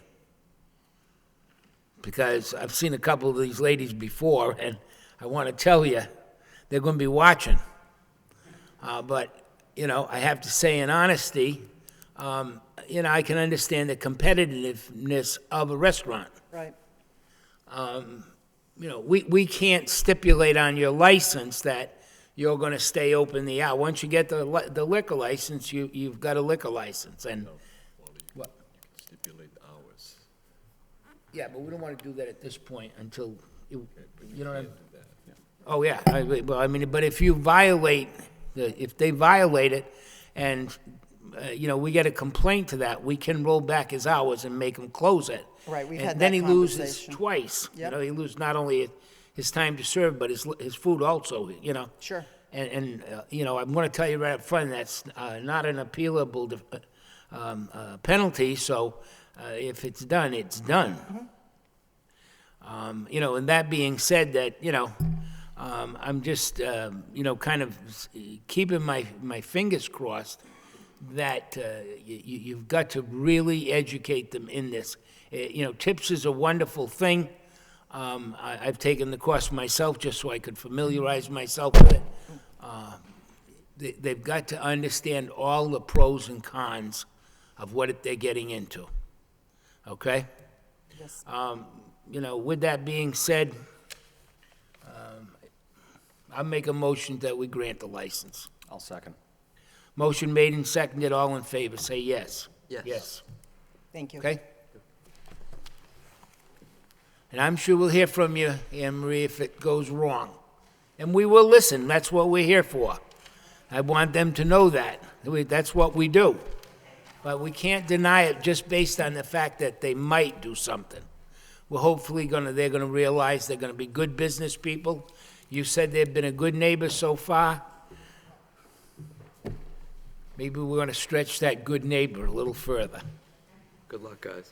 Because I've seen a couple of these ladies before, and I want to tell you, they're going to be watching. But, I have to say in honesty, I can understand the competitiveness of a restaurant. Right. We can't stipulate on your license that you're going to stay open the hour. Once you get the liquor license, you've got a liquor license. And what? Stipulate hours. Yeah, but we don't want to do that at this point until, you know what I mean? Oh, yeah. But if you violate, if they violate it and, we get a complaint to that, we can roll back his hours and make him close it Right, we've And had then that he loses conversation. twice. You Yep. know, he loses not only his time to serve, but his food also, you know. Sure. And you know, I'm going to tell you right up front, that's not an appealable penalty, so if it's done, it's done. You know, and that being said, that, you know, I'm just, you know, kind of keeping my fingers crossed that you've got to really educate them in this. You know, tips is a wonderful thing. I've taken the course myself just so I could familiarize myself with it. They've got to understand all the pros and cons of what they're getting into, okay? Yes. You know, with that being said, I'll make a motion that we grant the license. I'll second. Motion made and seconded, all in favor, say yes. Yes. Yes, Thank you. okay? And I'm sure we'll hear from you, Anne Marie, if it goes wrong. And we will listen, that's what we're here for. I want them to know that. That's what we do. But we can't deny it just based on the fact that they might do something. We're hopefully they're gonna realize they're gonna be good business people. You said they've been a good neighbor so far. Maybe we're gonna stretch that good neighbor a little further. Good luck, guys.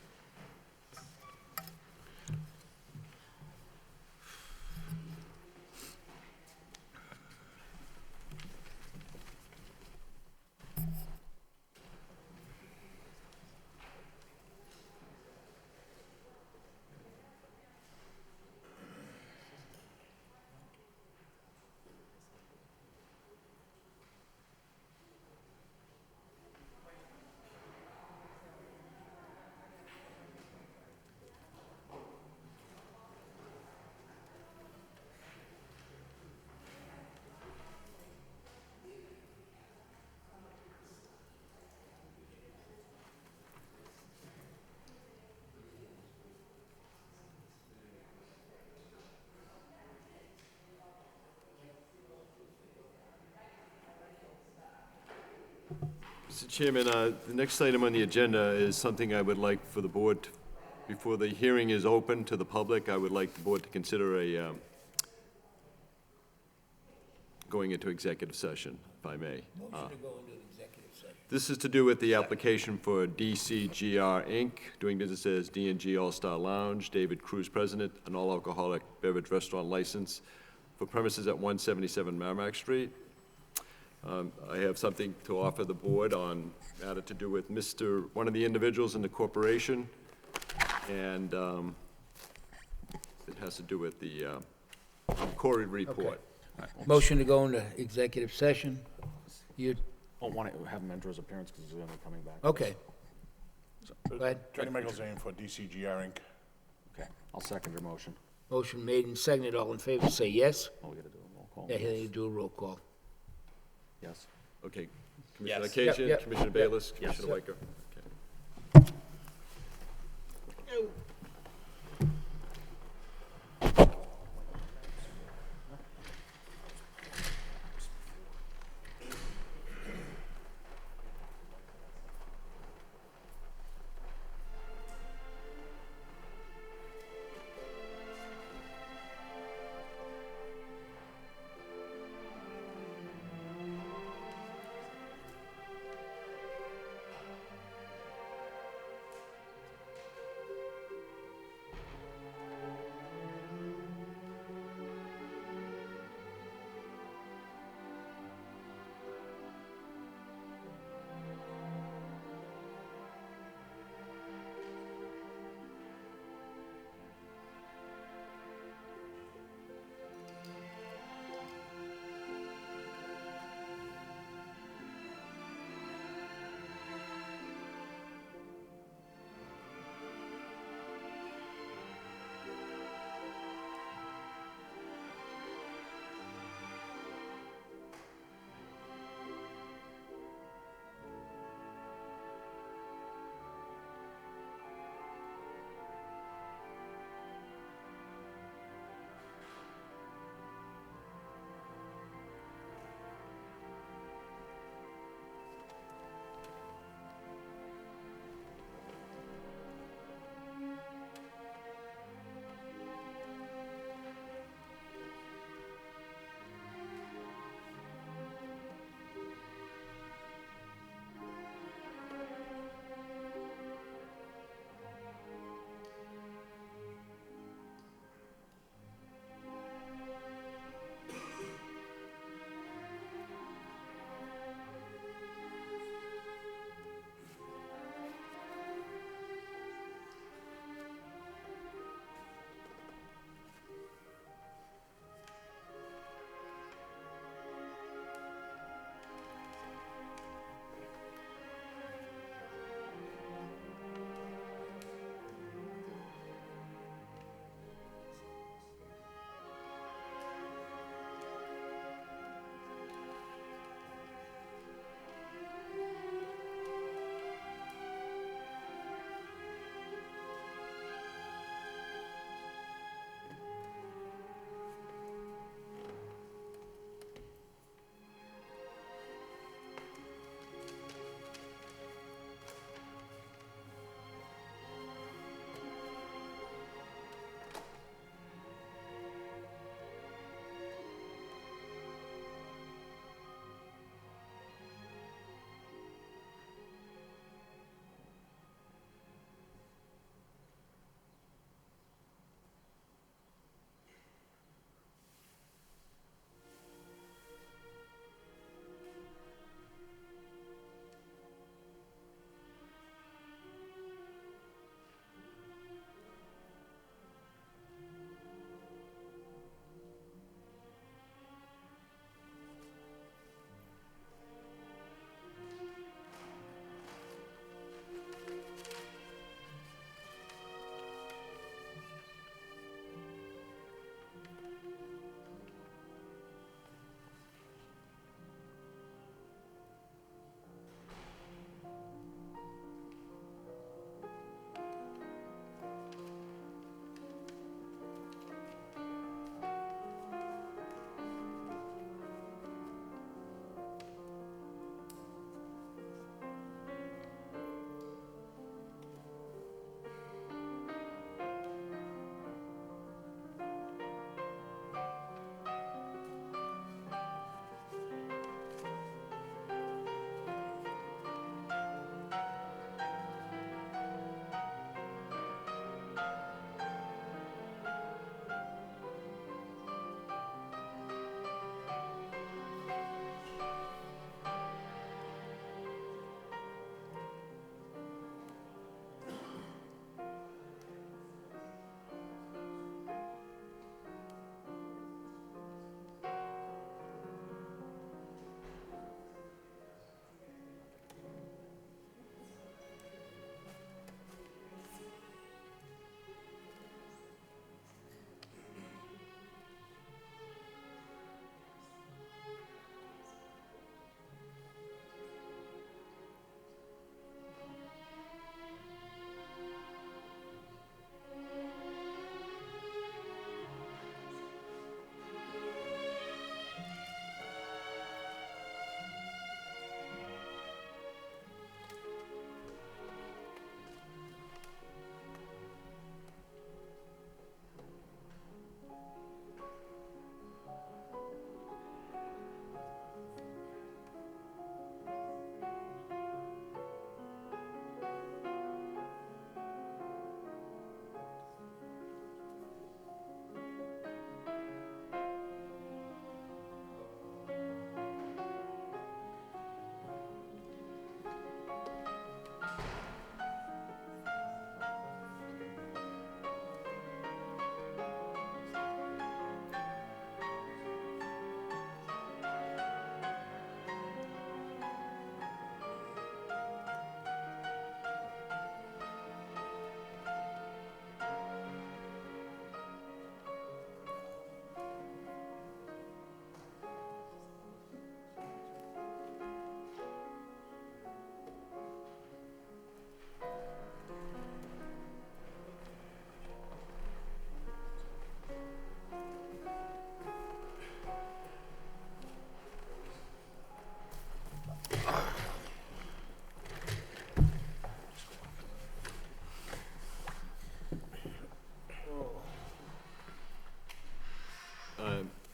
Mr. Chairman, the next item on the agenda is something I would like for the board, before the hearing is open to the public, I would like the board to consider going into executive session, if I may. Motion to go into executive session. This is to do with the application for DCGR Inc., doing business as D&G All-Star Lounge, David Cruz, President, an all-alcoholic beverage restaurant license for premises at 177 Merrimack Street. I have something to offer the board on matter to do with one of the individuals in the corporation, and it has to do with the Corey report. Motion to go into executive session. You, I'll want to have him enter his appearance because he's going to be coming back. okay. Go ahead. Johnny Michael Zane for DCGR Inc. Okay, I'll second your motion. Motion made and seconded, all in favor, say yes. Oh, we got to do a roll call. Yeah, you do a roll call. Yes. Okay, Commissioner Yes. Ocasio, Yep. Commissioner Bayless, Commissioner Yep. Weicker. Okay.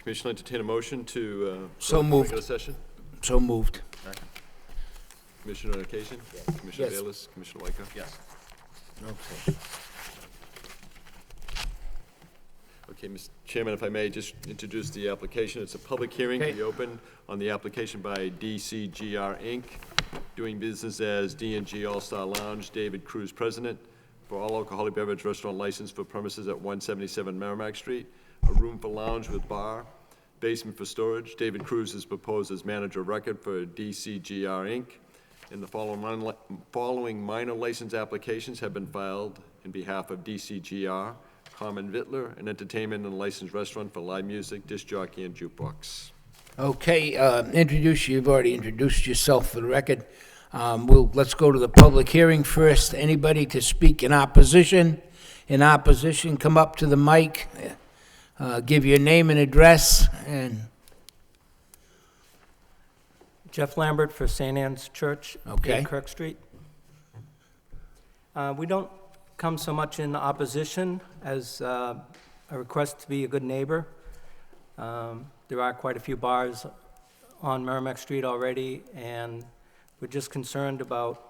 Commission will entertain a motion to, So go into moved. regular session. So moved. Commissioner on occasion? Commissioner Yes. Bayless? Commissioner White? Yes. Okay. Okay, Mr. Chairman, if I may just introduce the application. It's a public hearing to Okay. be opened on the application by DCGR Inc., doing business as D&G All-Star Lounge, David Cruz, President, for all alcoholic beverage restaurant license for premises at 177 Merrimack Street, a room for lounge with bar, basement for storage. David Cruz is proposed as manager of record for DCGR Inc., and the following minor license applications have been filed in behalf of DCGR, Common Vittler, an entertainment and licensed restaurant for live music, disc jockey, and jukebox. Okay, you've already introduced yourself for the record. Let's go to the public hearing first. Anybody to speak in opposition? In opposition, come up to the mic, give your name and address, and Jeff Lambert for St. Anne's Church, Okay. 8 Kirk Street. We don't come so much in opposition as a request to be a good neighbor. There are quite a few bars on Merrimack Street already, and we're just concerned about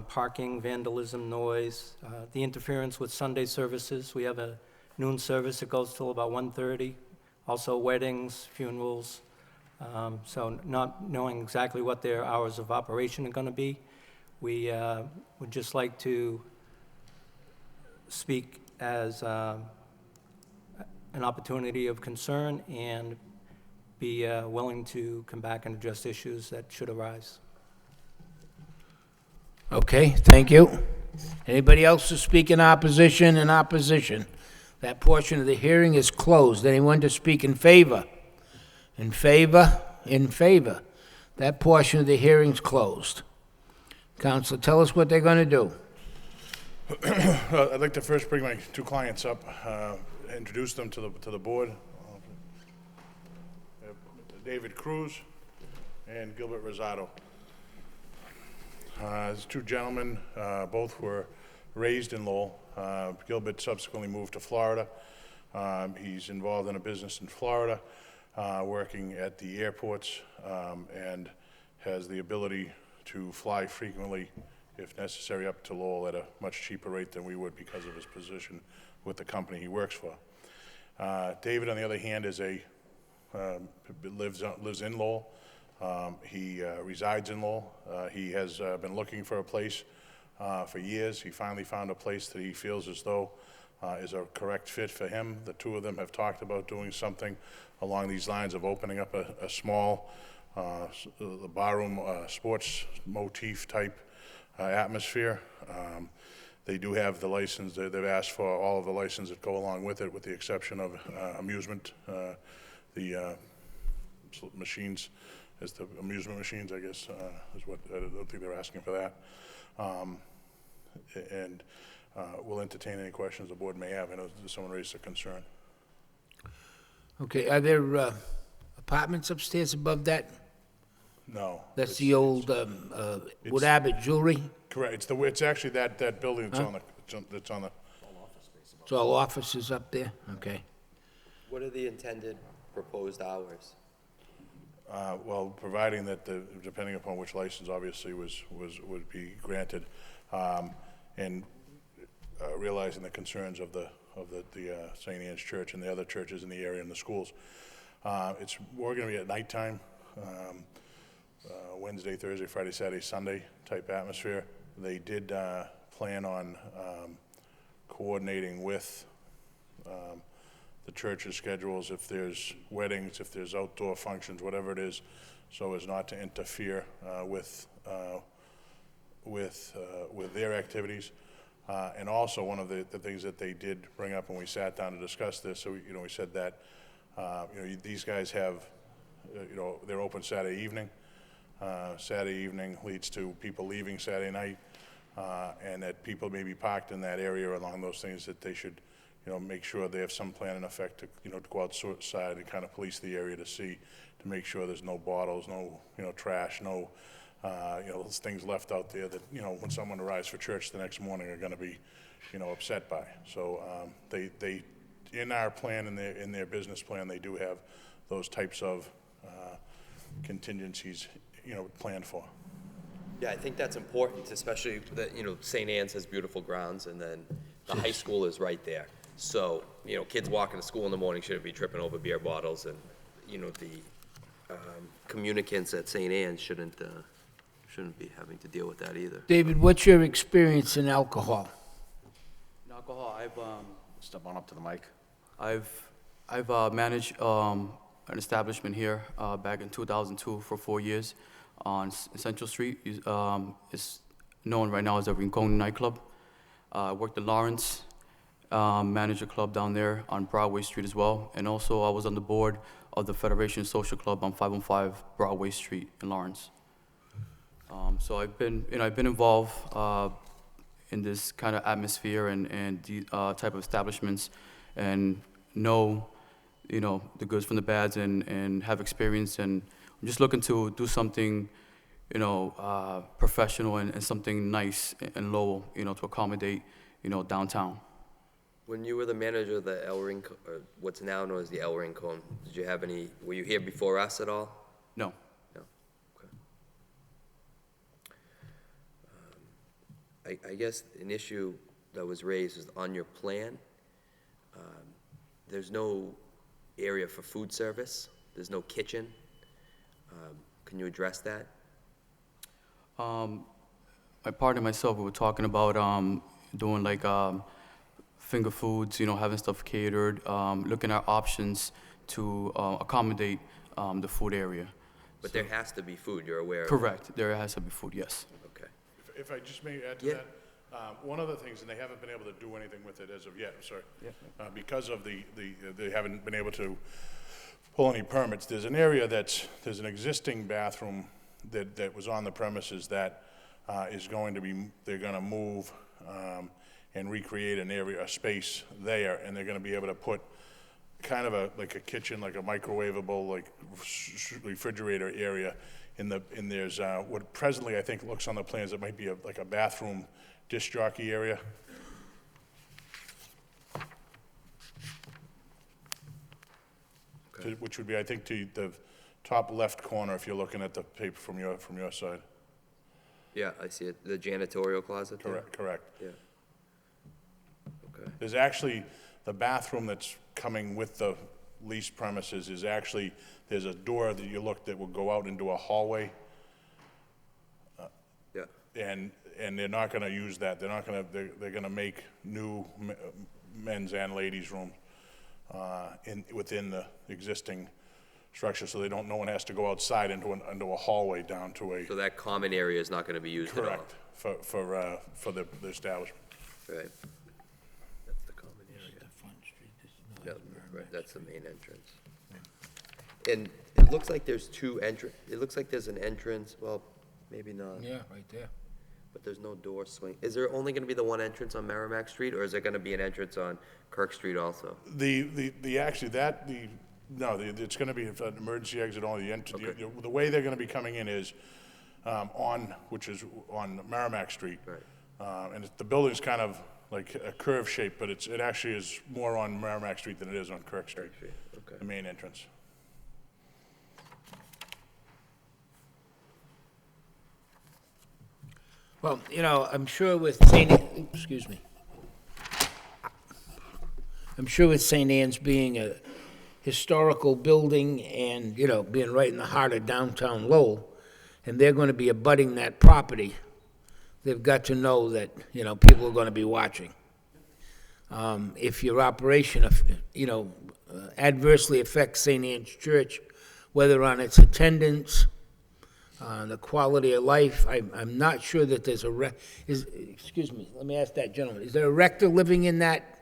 parking, vandalism, noise, the interference with Sunday services. We have a noon service that goes till about 1:30, also weddings, funerals. So not knowing exactly what their hours of operation are going to be, we would just like to speak as an opportunity of concern and be willing to come back and address issues that should arise. okay, thank you. Anybody else to speak in opposition? In opposition. That portion of the hearing is closed. Anyone to speak in favor? In favor? In favor. That portion of the hearing's closed. Counsel, tell us what they're going to do. I'd like to first bring my two clients up, introduce them to the board. David Cruz and Gilbert Rosado. These two gentlemen, both were raised in Lowell. Gilbert subsequently moved to Florida. He's involved in a business in Florida, working at the airports, and has the ability to fly frequently, if necessary, up to Lowell at a much cheaper rate than we would because of his position with the company he works for. David, on the other hand, is lives in Lowell. He resides in Lowell. He has been looking for a place for years. He finally found a place that he feels as though is a correct fit for him. The two of them have talked about doing something along these lines of opening up a small barroom sports motif type atmosphere. They do have the license. They've asked for all of the licenses that go along with it, with the exception of amusement. The machines, as the amusement machines, I guess, is what, I don't think they're asking for that. And we'll entertain any questions the board may have. I know someone raised a concern. Okay, are there apartments upstairs above that? No. That's the old Wood Abbott Jewelry? Correct. It's actually that building that's on the. It's all offices up there? Okay. What are the intended proposed hours? Well, providing that depending upon which license obviously would be granted, and realizing the concerns of the St. Anne's Church and the other churches in the area and the schools. It's more going to be at nighttime, Wednesday, Thursday, Friday, Saturday, Sunday type atmosphere. They did plan on coordinating with the church's schedules if there's weddings, if there's outdoor functions, whatever it is, so as not to interfere with their activities. And also, one of the things that they did bring up when we sat down to discuss this, so we said that these guys have, they're open Saturday evening. Saturday evening leads to people leaving Saturday night, and that people may be parked in that area along those things, that they should make sure they have some plan in effect to go outside and kind of police the area to make sure there's no bottles, no trash, no things left out there that when someone arrives for church the next morning are going to be upset by. So they in our plan, in their business plan, they do have those types of contingencies, planned for. Yeah, I think that's important, especially that, St. Anne's has beautiful grounds, and then the high school is right there. So, kids walking to school in the morning shouldn't be tripping over beer bottles, and, the communicants at St. Anne's shouldn't be having to deal with that either. David, what's your experience in alcohol? In alcohol, Step on up to the mic. I've managed an establishment here back in 2002 for 4 years on Central Street. It's known right now as the Rincon nightclub. I worked in Lawrence, managed a club down there on Broadway Street as well, and also I was on the board of the Federation Social Club on 515 Broadway Street in Lawrence. So I've been involved in this kind of atmosphere and the type of establishments, and know, the goods from the bads, and have experience, and I'm just looking to do something, professional and something nice in Lowell, to accommodate, downtown. When you were the manager of the El Rincon, or what's now known as the El Rincon, were you here before us at all? No. No, okay. I guess an issue that was raised is on your plan, there's no area for food service, there's no kitchen. Can you address that? My partner and myself, we were talking about doing like finger foods, having stuff catered, looking at options to accommodate the food area. But there has to be food, you're aware of? Correct. There has to be food, yes. Okay. If I just may add to Yeah. that, one of the things, and they haven't been able to do anything with it as of yet, because of they haven't been able to pull any permits, there's an area there's an existing bathroom that was on the premises that is going to be, they're gonna move and recreate a space there, and they're gonna be able to put kind of like a kitchen, like a microwavable, like refrigerator area there's what presently I think looks on the plans, it might be like a bathroom disc jockey area. Okay. Which would be, I think, to the top left corner if you're looking at the paper from your side. Yeah, I see it, the janitorial closet there? Correct. Yeah. Okay. There's actually, the bathroom that's coming with the lease premises is actually, there's a door that will go out into a hallway. Yeah. And they're not gonna use that, they're gonna make new men's and ladies' rooms within the existing structure, so no one has to go outside into a hallway down to a. So that common area is not gonna be used at all? Correct, for the establishment. Right. That's the common area. Yeah, right, that's the main entrance. And it looks like there's it looks like there's an entrance, well, maybe not. Yeah, right there. But there's no door swing. Is there only gonna be the one entrance on Merrimack Street, or is there gonna be an entrance on Kirk Street also? It's gonna be an emergency exit only. The way they're gonna be coming in is which is on Merrimack Street. Right. And the building's kind of like a curve shape, but it actually is more on Merrimack Street than it is on Kirk Street. Okay. The main entrance. Well, I'm sure with excuse me. I'm sure with St. Anne's being a historical building and, being right in the heart of downtown Lowell, and they're going to be abutting that property, they've got to know that, people are going to be watching. If your operation, adversely affects St. Anne's Church, whether on its attendance, the quality of life, I'm not sure that there's excuse me, let me ask that gentleman, is there a rector living in that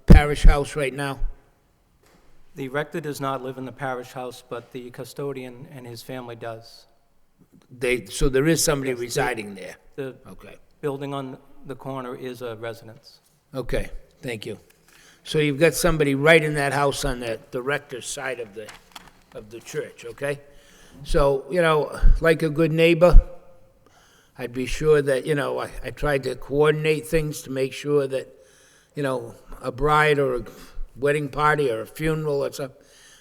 parish house right now? The rector does not live in the parish house, but the custodian and his family does. So there is somebody residing there? The Okay. building on the corner is a residence. Okay, thank you. So you've got somebody right in that house on the rector's side of the church, okay? So, like a good neighbor, I'd be sure that, I tried to coordinate things to make sure that, a bride or a wedding party or a funeral or something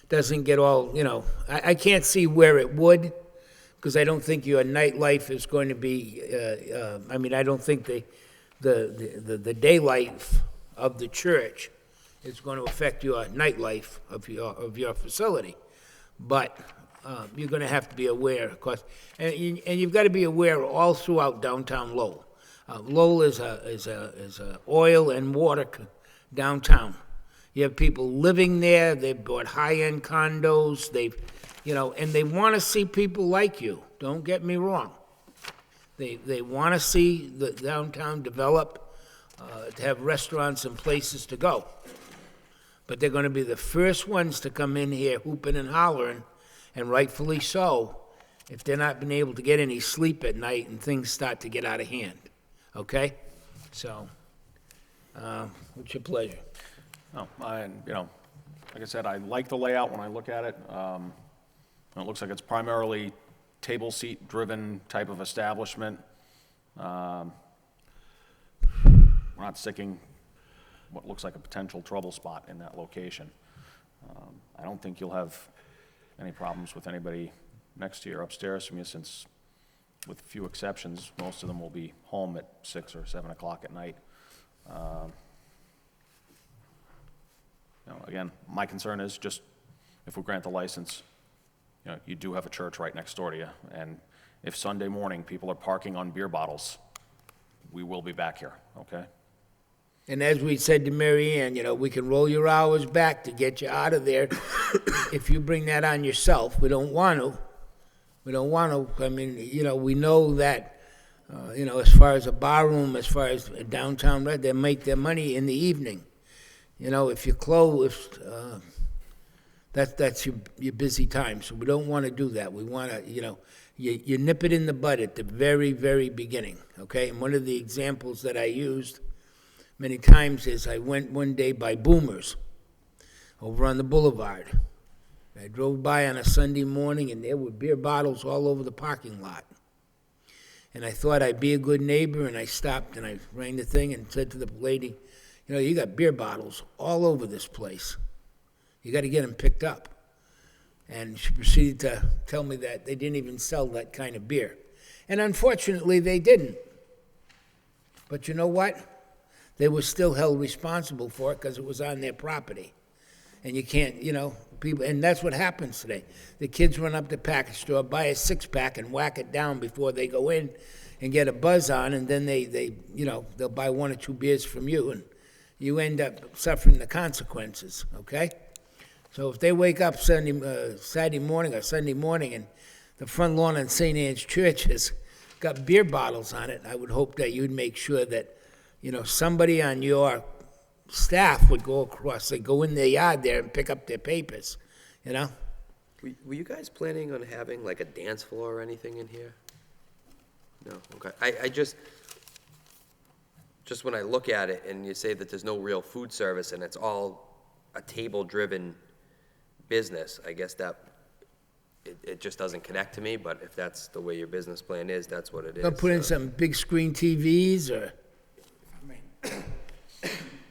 doesn't get all, I can't see where it would, because I don't think your nightlife is going to be, I don't think the day life of the church is going to affect your nightlife of your facility. But you're going to have to be aware, of course, and you've got to be aware all throughout downtown Lowell. Lowell is a oil and water downtown. You have people living there. They've bought high-end condos. And they want to see people like you. Don't get me wrong. They want to see the downtown develop, to have restaurants and places to go. But they're going to be the first ones to come in here hooping and hollering, and rightfully so, if they're not being able to get any sleep at night and things start to get out of hand. Okay? So, what's your pleasure? No, like I said, I like the layout when I look at it. It looks like it's primarily table seat driven type of establishment. We're not sticking what looks like a potential trouble spot in that location. I don't think you'll have any problems with anybody next to you or upstairs from you, since, with few exceptions, most of them will be home at 6 or 7 o'clock at night. Again, my concern is just if we grant the license, you do have a church right next door to you, and if Sunday morning people are parking on beer bottles, we will be back here, okay? And as we said to Mary Ann, we can roll your hours back to get you out of there if you bring that on yourself. We don't want to. We don't want to. We know that, as far as a bar room, as far as a downtown, they make their money in the evening. If you close, that's your busy time. So we don't want to do that. We want to, you nip it in the bud at the very, very beginning, okay? And one of the examples that I used many times is I went one day by Boomers over on the boulevard. I drove by on a Sunday morning, and there were beer bottles all over the parking lot. And I thought I'd be a good neighbor, and I stopped and I rang the thing and said to the lady, you got beer bottles all over this place. You got to get them picked up. And she proceeded to tell me that they didn't even sell that kind of beer. And unfortunately, they didn't. But you know what? They were still held responsible for it because it was on their property. And you can't, people, and that's what happens today. The kids run up to the package store, buy a six-pack, and whack it down before they go in and get a buzz on, and then they'll buy 1 or 2 beers from you, and you end up suffering the consequences, okay? So if they wake up Saturday morning or Sunday morning and the front lawn on St. Anne's Church has got beer bottles on it, I would hope that you'd make sure that, somebody on your staff would go across, they go in their yard there and pick up their papers, Were you guys planning on having like a dance floor or anything in here? No, okay. I just when I look at it and you say that there's no real food service and it's all a table-driven business, I guess that it just doesn't connect to me, but if that's the way your business plan is, that's what it is. They'll put in some big screen TVs or...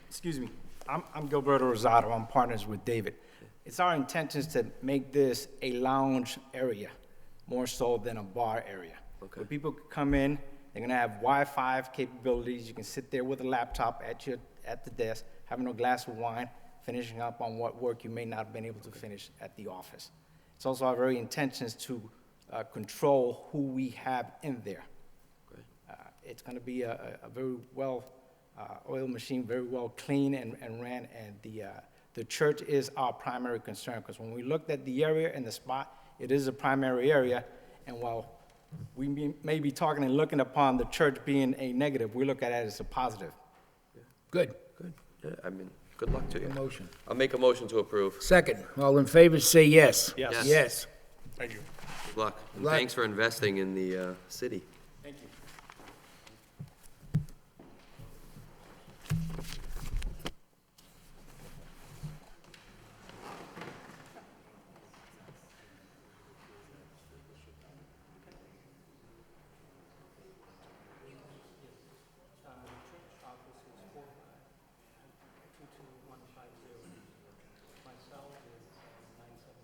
Excuse me. I'm Gilberto Rosado. I'm partners with David. It's our intentions to make this a lounge area, more so than a bar area. Okay. Where people can come in, they're gonna have Wi-Fi capabilities. You can sit there with a laptop at the desk, having a glass of wine, finishing up on what work you may not have been able to finish at the office. It's also our very intentions to control who we have in there. It's gonna be a very well oil machine, very well clean and ran, and the church is our primary concern, because when we looked at the area and the spot, it is a primary area, and while we may be talking and looking upon the church being a negative, we look at it as a positive. Good. Yeah, good luck to you. Motion. I'll make a motion to approve. Second. All in favor, say yes. Yes. Yes. Thank you. Good luck. And Luck. thanks for investing in the city. Thank you. My cell is 972.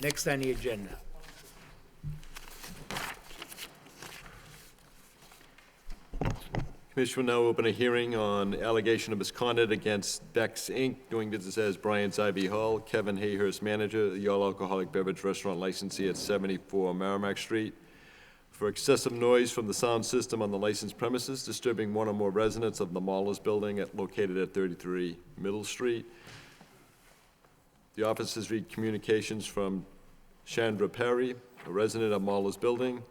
Next on the agenda. Commission will now open a hearing on allegation of misconduct against Beck's Inc., doing business as Brian's Ivy Hall, Kevin Hayhurst, manager, the all-alcoholic beverage restaurant licensee at 74 Merrimack Street, for excessive noise from the sound system on the licensed premises, disturbing one or more residents of the Mahler's building located at 33 Middle Street. The office has received communications from Chandra Perry, a resident of Mahler's building,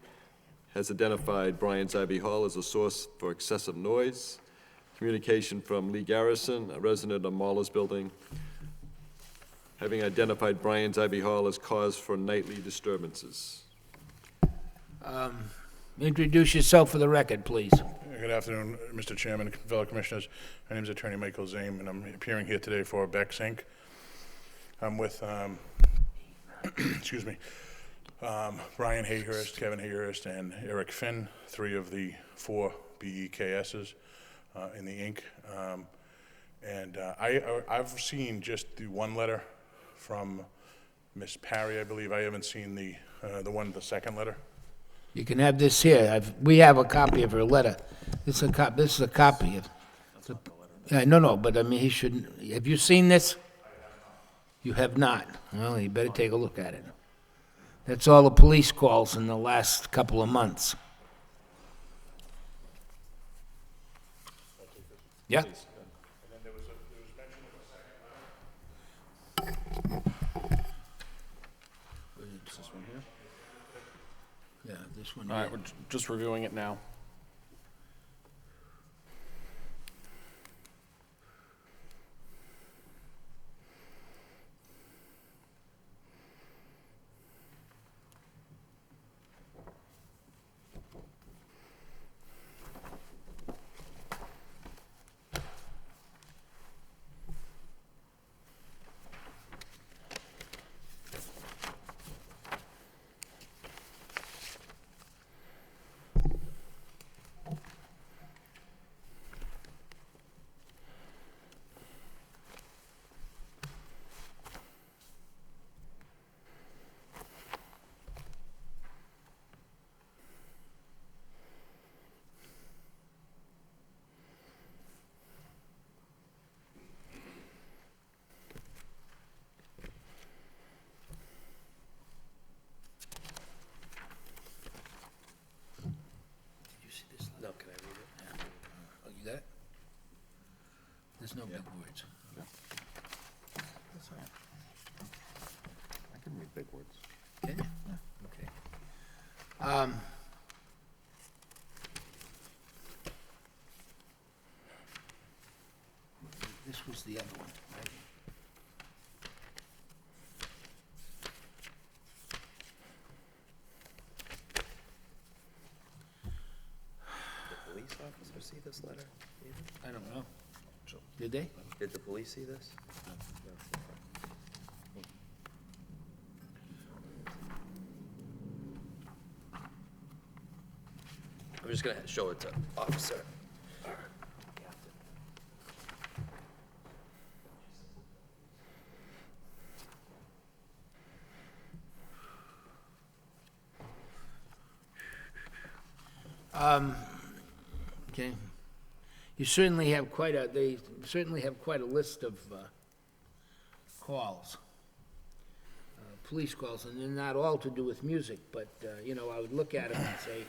has identified Brian's Ivy Hall as a source for excessive noise. Communication from Lee Garrison, a resident of Mahler's building, having identified Brian's Ivy Hall as cause for nightly disturbances. Introduce yourself for the record, please. Good afternoon, Mr. Chairman, fellow commissioners. My name is Attorney Michael Zame, and I'm appearing here today for Beck's Inc. I'm with, excuse me, Brian Hayhurst, Kevin Hayhurst, and Eric Finn, 3 of the 4 BEKSs in the Inc. I've seen just the one letter from Miss Parry, I believe. I haven't seen the second letter. You can have this here. We have a copy of her letter. This is a copy of. No, but I mean, he shouldn't. Have you seen this? You have not. Well, you better take a look at it. That's all the police calls in the last couple of months. Yeah? Yeah, this one. All right, we're just reviewing it now. No, can I read it? Oh, you got it? There's no big words. That's all right. I can read big words. Can you? Okay. This was the other one, right? Did the police officer see this letter? Even? I don't know. Did they? Did the police see this? No. I'm just gonna show it to officer. Okay. You certainly have they certainly have quite a list of calls, police calls, and they're not all to do with music, but, you know, I would look at them and say,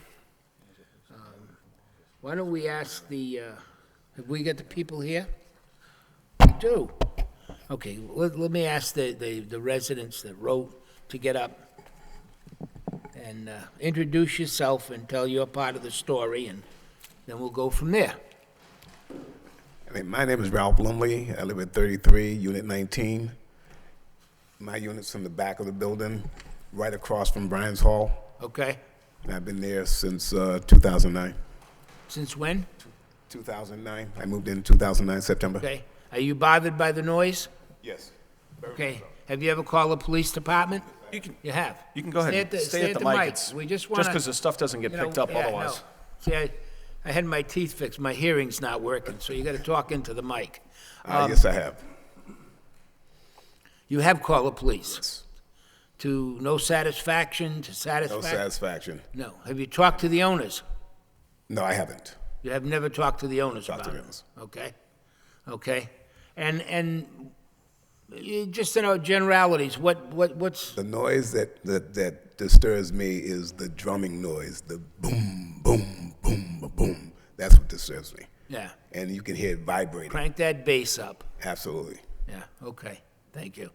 why don't we ask have we got the people here? We do. Okay, let me ask the residents that wrote to get up and introduce yourself and tell your part of the story, and then we'll go from there. My name is Ralph Lumley. I live at 33, Unit 19. My unit's in the back of the building, right across from Brian's Hall. Okay. And I've been there since 2009. Since when? 2009. I moved in 2009, September. Okay. Are you bothered by the noise? Yes. Okay. Have you ever called the police department? You have? You can go ahead and stay at the mic. It's We just just want because the stuff doesn't get picked up otherwise. See, I had my teeth fixed. My hearing's not working, so you got to talk into the mic. Yes, I have. You have called the police? To no satisfaction, to No satisfaction? satisfaction. No. Have you talked to the owners? No, I haven't. You have never talked to the owners Talked about to the it? owners. Okay, okay. And just in our generalities, what's, The noise that disturbs me is the drumming noise, the boom, boom, boom, boom. That's what disturbs me. yeah, And you can hear it vibrating. crank that bass up. Absolutely. Yeah, okay, thank you.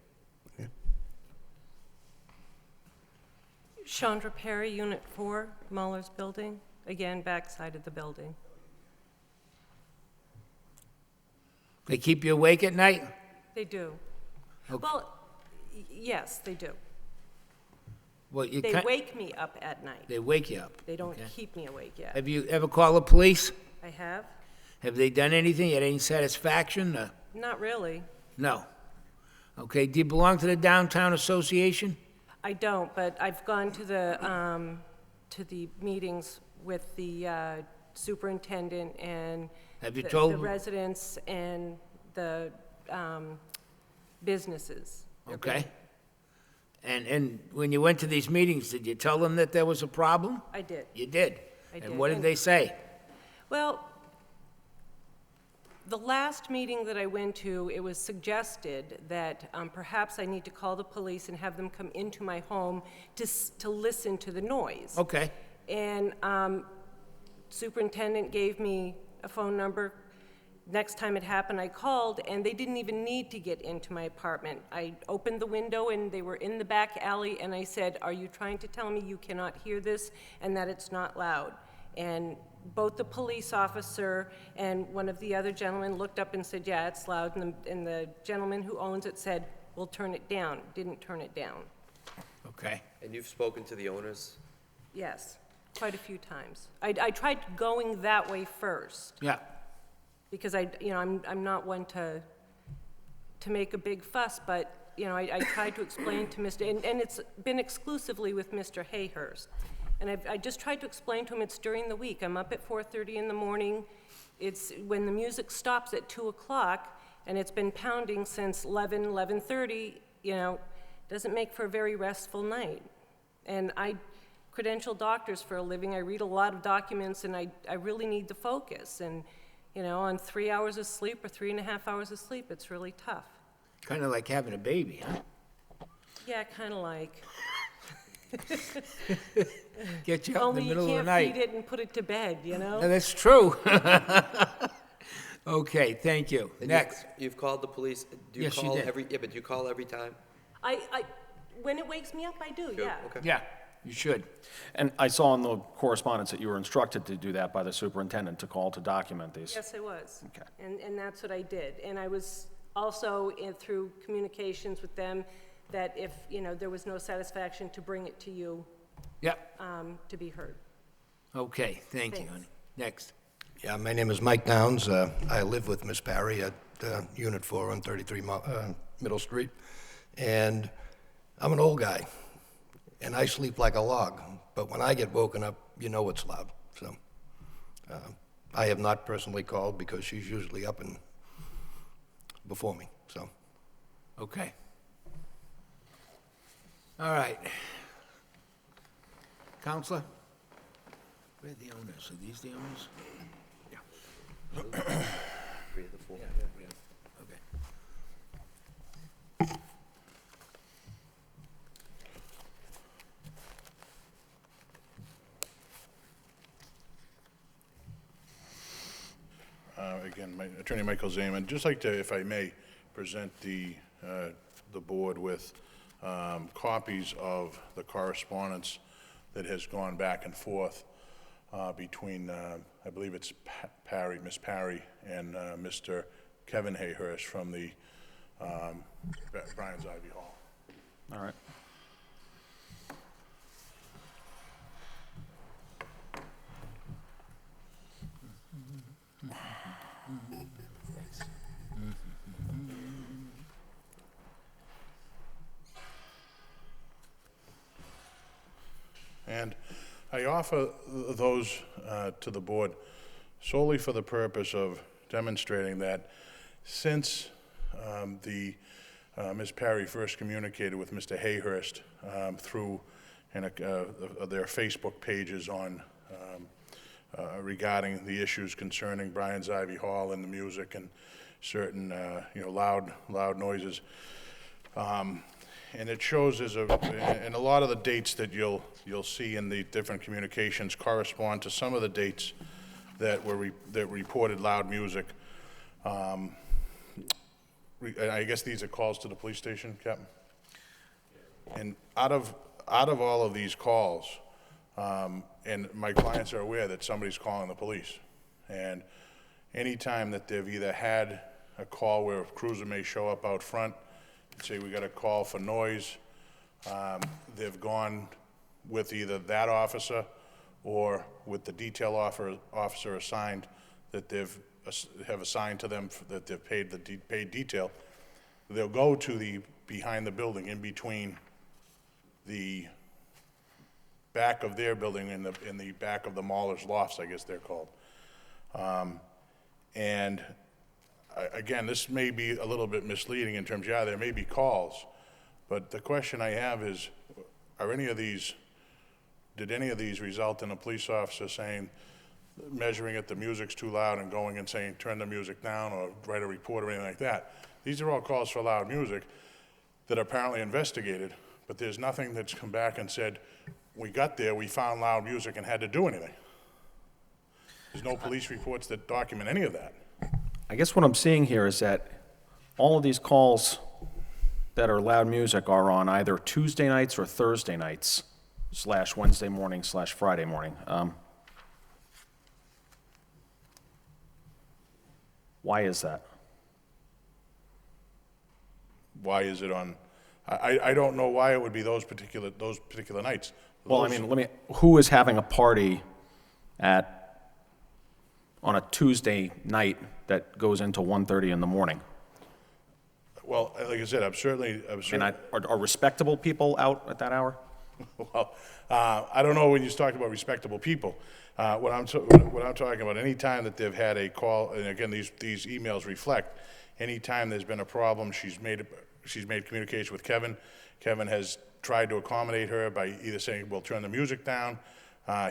Chandra Perry, Unit 4, Muller's Building, again, backside of the building. They keep you awake at night? They do. Okay. Well, yes, they do. Well, you They can't- wake me up at night. They wake you up? They don't Okay. keep me awake yet. Have you ever called the police? I have? Have they done anything? You had any satisfaction? Not really. No. Okay, do you belong to the Downtown Association? I don't, but I've gone to the meetings with the superintendent and Have you the told them? residents and the businesses. They're Okay. And when you went to these meetings, did you tell them that there was a problem? I did. You did? I did. And what did they say? Well, the last meeting that I went to, it was suggested that perhaps I need to call the police and have them come into my home to listen to the noise. Okay. And superintendent gave me a phone number. Next time it happened, I called, and they didn't even need to get into my apartment. I opened the window, and they were in the back alley, and I said, "Are you trying to tell me you cannot hear this and that it's not loud?" And both the police officer and one of the other gentlemen looked up and said, "Yeah, it's loud," and the gentleman who owns it said, "We'll turn it down." Didn't turn it down. Okay. And you've spoken to the owners? Yes, quite a few times. I tried going that way first. Yeah. Because I'm not one to make a big fuss, but, I tried to explain to Mr., and it's been exclusively with Mr. Hayhurst. And I just tried to explain to him it's during the week. I'm up at 4:30 in the morning. It's when the music stops at 2 o'clock, and it's been pounding since 11:30, doesn't make for a very restful night. And I credential doctors for a living. I read a lot of documents, and I really need the focus. And, on 3 hours of sleep or 3.5 hours of sleep, it's really tough. Kind of like having a baby, huh? Yeah, kind of like. Get you up in the middle of the Only you night. can't feed it and put it to bed, Yeah, that's true. Okay, thank you. And Next. You've called the police? Do you Yes, you call did. every? Yeah, but do you call every time? When it wakes me up, I do, Sure, yeah. okay. Yeah, you should. And I saw in the correspondence that you were instructed to do that by the superintendent, to call to document these. Yes, I was. Okay. And that's what I did. And I was also, through communications with them, that if, there was no satisfaction, to bring it to you. Yep. To be heard. Okay, thank you, Thanks. honey. Next. Yeah, my name is Mike Downs. I live with Miss Parry at Unit 4 on 33 Middle Street. And I'm an old guy, and I sleep like a log. But when I get woken up, it's loud. So I have not personally called because she's usually up and before me, so. Okay. All right. Counselor? Where are the owners? Are these the owners? Yeah. 3 of the 4. Yeah. Okay. Again, Attorney Michael Zaman, just like to, if I may, present the board with copies of the correspondence that has gone back and forth between, I believe it's Miss Parry, and Mr. Kevin Hayhurst from the Brian's Ivy Hall. All right. And I offer those to the board solely for the purpose of demonstrating that since the Ms. Perry first communicated with Mr. Hayhurst through their Facebook pages on regarding the issues concerning Brian's Ivy Hall and the music and certain, loud noises. And it shows and a lot of the dates that you'll see in the different communications correspond to some of the dates that reported loud music. And I guess these are calls to the police station, Captain? And out of all of these calls, and my clients are aware that somebody's calling the police. And anytime that they've either had a call where a cruiser may show up out front, say we got a call for noise, they've gone with either that officer or with the detail officer assigned that have assigned to them that they've paid the paid detail. They'll go to the behind the building, in between the back of their building and in the back of the Mahler's lofts, I guess they're called. Again, this may be a little bit misleading in terms, there may be calls, but the question I have is, did any of these result in a police officer saying, measuring it, the music's too loud, and going and saying, turn the music down, or write a report or anything like that? These are all calls for loud music that are apparently investigated, but there's nothing that's come back and said, we got there, we found loud music and had to do anything. There's no police reports that document any of that. I guess what I'm seeing here is that all of these calls that are loud music are on either Tuesday nights or Thursday nights / Wednesday morning / Friday morning. Why is that? Why is it on? I don't know why it would be those particular nights. Well, I mean, who is having a party on a Tuesday night that goes into 1:30 in the morning? Well, like I said, I'm certainly. Are respectable people out at that hour? Well, I don't know when you talk about respectable people. What I'm talking about, any time that they've had a call, and again, these emails reflect, any time there's been a problem, she's made communication with Kevin. Kevin has tried to accommodate her by either saying, we'll turn the music down.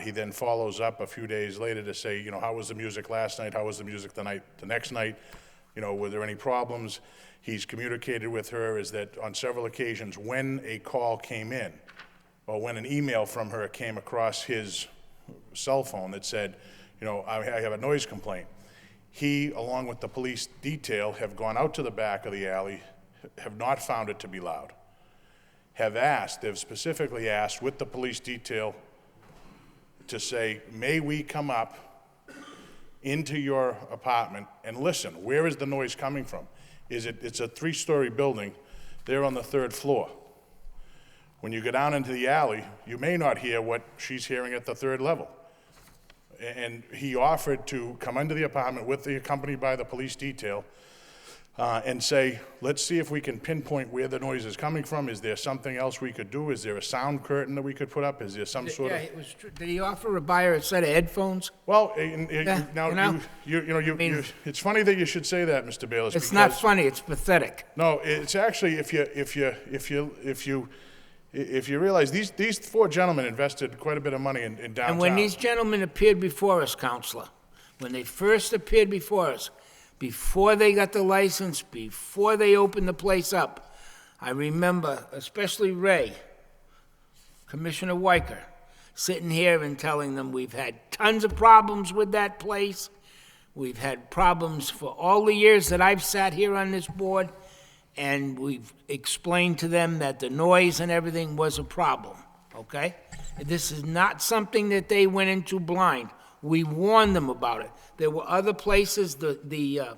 He then follows up a few days later to say, how was the music last night? How was the music the next night? Were there any problems? He's communicated with her is that on several occasions when a call came in, or when an email from her came across his cell phone that said, I have a noise complaint. He, along with the police detail, have gone out to the back of the alley, have not found it to be loud. They've specifically asked with the police detail to say, may we come up into your apartment and listen? Where is the noise coming from? It's a 3-story building. They're on the 3rd floor. When you go down into the alley, you may not hear what she's hearing at the 3rd level. And he offered to come into the apartment accompanied by the police detail and say, let's see if we can pinpoint where the noise is coming from. Is there something else we could do? Is there a sound curtain that we could put up? Is there some sort of... Yeah, it was true. Did he offer a buyer a set of headphones? Well, it's funny that you should say that, Mr. Bayless. It's not funny, it's pathetic. No, it's actually, if you realize, these 4 gentlemen invested quite a bit of money in downtown. And when these gentlemen appeared before us, Counselor, when they first appeared before us, before they got the license, before they opened the place up, I remember, especially Ray, Commissioner Weicker, sitting here and telling them we've had tons of problems with that place. We've had problems for all the years that I've sat here on this board, and we've explained to them that the noise and everything was a problem, okay? This is not something that they went into blind. We warned them about it. There were other places, the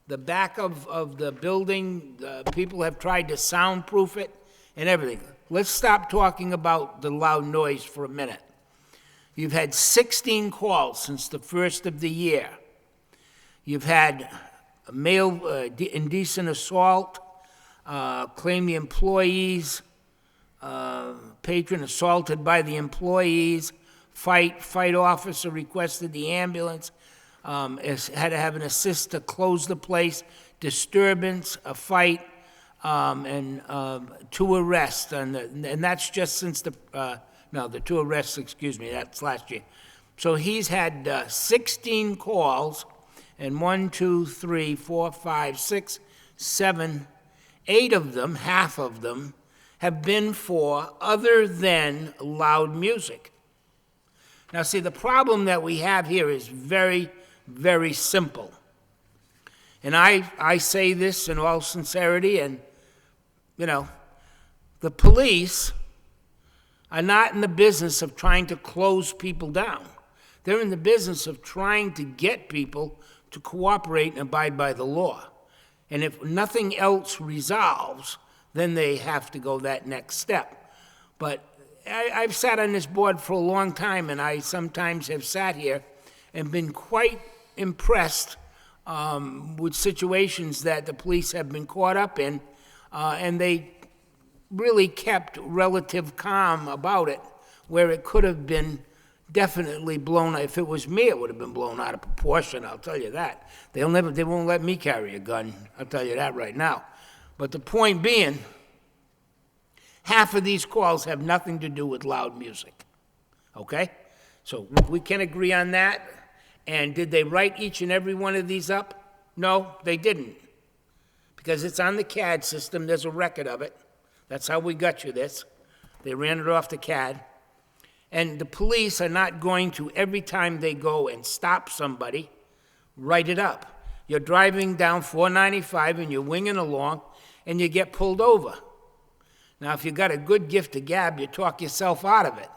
back of the building, people have tried to soundproof it and everything. Let's stop talking about the loud noise for a minute. You've had 16 calls since the first of the year. You've had a male indecent assault, claim the employees, patron assaulted by the employees, fight officer requested the ambulance, had to have an assist to close the place, disturbance, a fight, and 2 arrests, and that's just since the 2 arrests, excuse me, that's last year. So he's had 16 calls, and 1, 2, 3, 4, 5, 6, 7, 8 of them, half of them, have been for other than loud music. Now, see, the problem that we have here is very, very simple. And I say this in all sincerity, and, the police are not in the business of trying to close people down. They're in the business of trying to get people to cooperate and abide by the law. And if nothing else resolves, then they have to go that next step. But I've sat on this board for a long time, and I sometimes have sat here and been quite impressed with situations that the police have been caught up in, and they really kept relative calm about it, where it could have been definitely blown. If it was me, it would have been blown out of proportion, I'll tell you that. They won't let me carry a gun, I'll tell you that right now. But the point being, half of these calls have nothing to do with loud music, okay? So we can agree on that. And did they write each and every one of these up? No, they didn't. Because it's on the CAD system, there's a record of it. That's how we got you this. They ran it off the CAD. And the police are not going to, every time they go and stop somebody, write it up. You're driving down 495 and you're winging along and you get pulled over. Now, if you got a good gift of gab, you talk yourself out of it.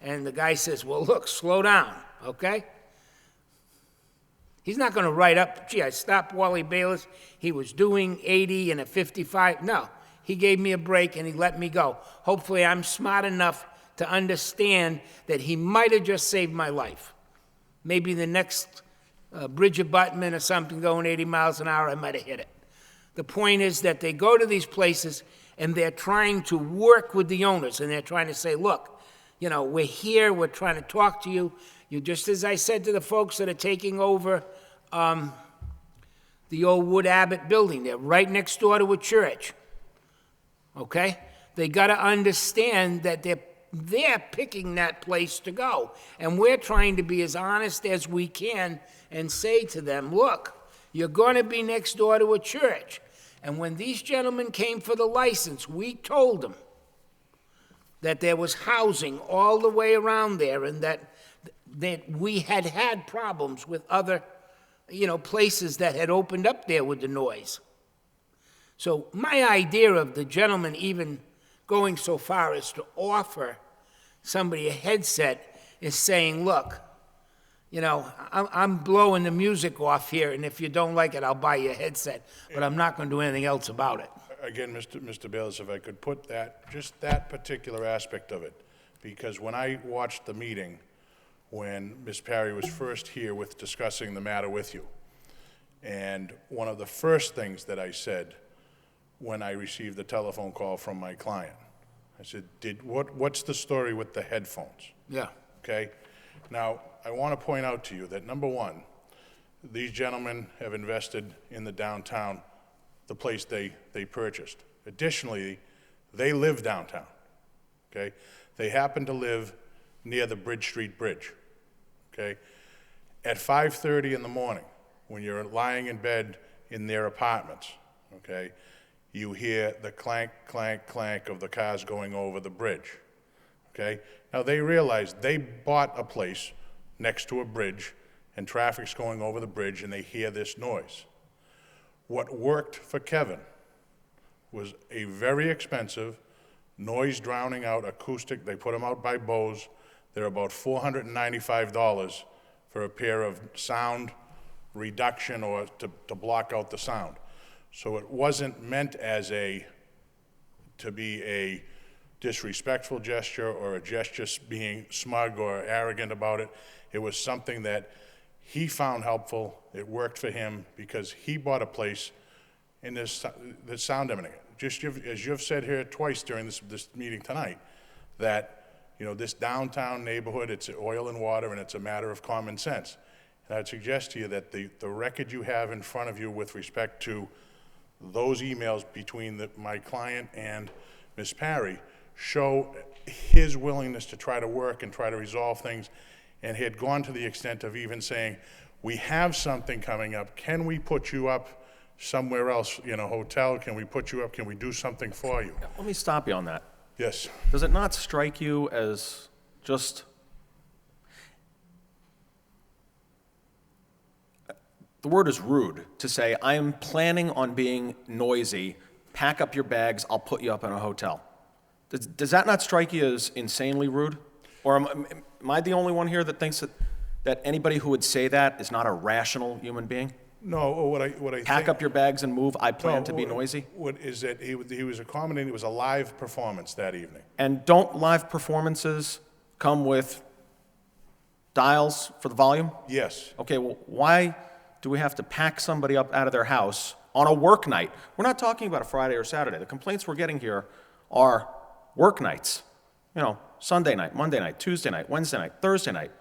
And the guy says, well, look, slow down, okay? He's not going to write up, gee, I stopped Wally Bayless. He was doing 80 and a 55. No, he gave me a break and he let me go. Hopefully, I'm smart enough to understand that he might have just saved my life. Maybe the next bridge abutment or something going 80 miles an hour, I might have hit it. The point is that they go to these places and they're trying to work with the owners, and they're trying to say, look, we're here, we're trying to talk to you. You just as I said to the folks that are taking over the old Wood Abbott building, they're right next door to a church, okay? They got to understand that they're picking that place to go. And we're trying to be as honest as we can and say to them, look, you're going to be next door to a church. And when these gentlemen came for the license, we told them that there was housing all the way around there and that we had had problems with other, places that had opened up there with the noise. So my idea of the gentleman even going so far as to offer somebody a headset is saying, look, I'm blowing the music off here, and if you don't like it, I'll buy you a headset, but I'm not going to do anything else about it. Again, Mr. Bayless, if I could put just that particular aspect of it, because when I watched the meeting, when Ms. Parry was first here with discussing the matter with you, and one of the first things that I said when I received the telephone call from my client, I said, what's the story with the headphones? Yeah. Okay? Now, I want to point out to you that, number one, these gentlemen have invested in the downtown, the place they purchased. Additionally, they live downtown, okay? They happen to live near the Bridge Street Bridge, okay? At 5:30 in the morning, when you're lying in bed in their apartments, okay, you hear the clank, clank, clank of the cars going over the bridge, okay? Now, they realize they bought a place next to a bridge, and traffic's going over the bridge, and they hear this noise. What worked for Kevin was a very expensive, noise-drowning out acoustic. They put them out by Bose. They're about $495 for a pair of sound reduction or to block out the sound. So it wasn't meant as to be a disrespectful gesture or a gesture being smug or arrogant about it. It was something that he found helpful. It worked for him because he bought a place in this sound emanating. Just as you've said here twice during this meeting tonight, that this downtown neighborhood, it's oil and water, and it's a matter of common sense. And I'd suggest to you that the record you have in front of you with respect to those emails between my client and Ms. Parry show his willingness to try to work and try to resolve things, and he had gone to the extent of even saying, we have something coming up, can we put you up somewhere else, in a hotel, can we put you up, can we do something for you? Let me stop you on that. Yes. Does it not strike you as just, the word is rude, to say, I am planning on being noisy, pack up your bags, I'll put you up in a hotel? Does that not strike you as insanely rude? Or am I the only one here that thinks that anybody who would say that is not a rational human being? No, what I Pack think, up your bags and move, I plan to be No, noisy? What is that he was accommodating, it was a live performance that evening. And don't live performances come with dials for the volume? Yes. Okay, well, why do we have to pack somebody up out of their house on a work night? We're not talking about a Friday or Saturday. The complaints we're getting here are work nights. Sunday night, Monday night, Tuesday night, Wednesday night, Thursday night.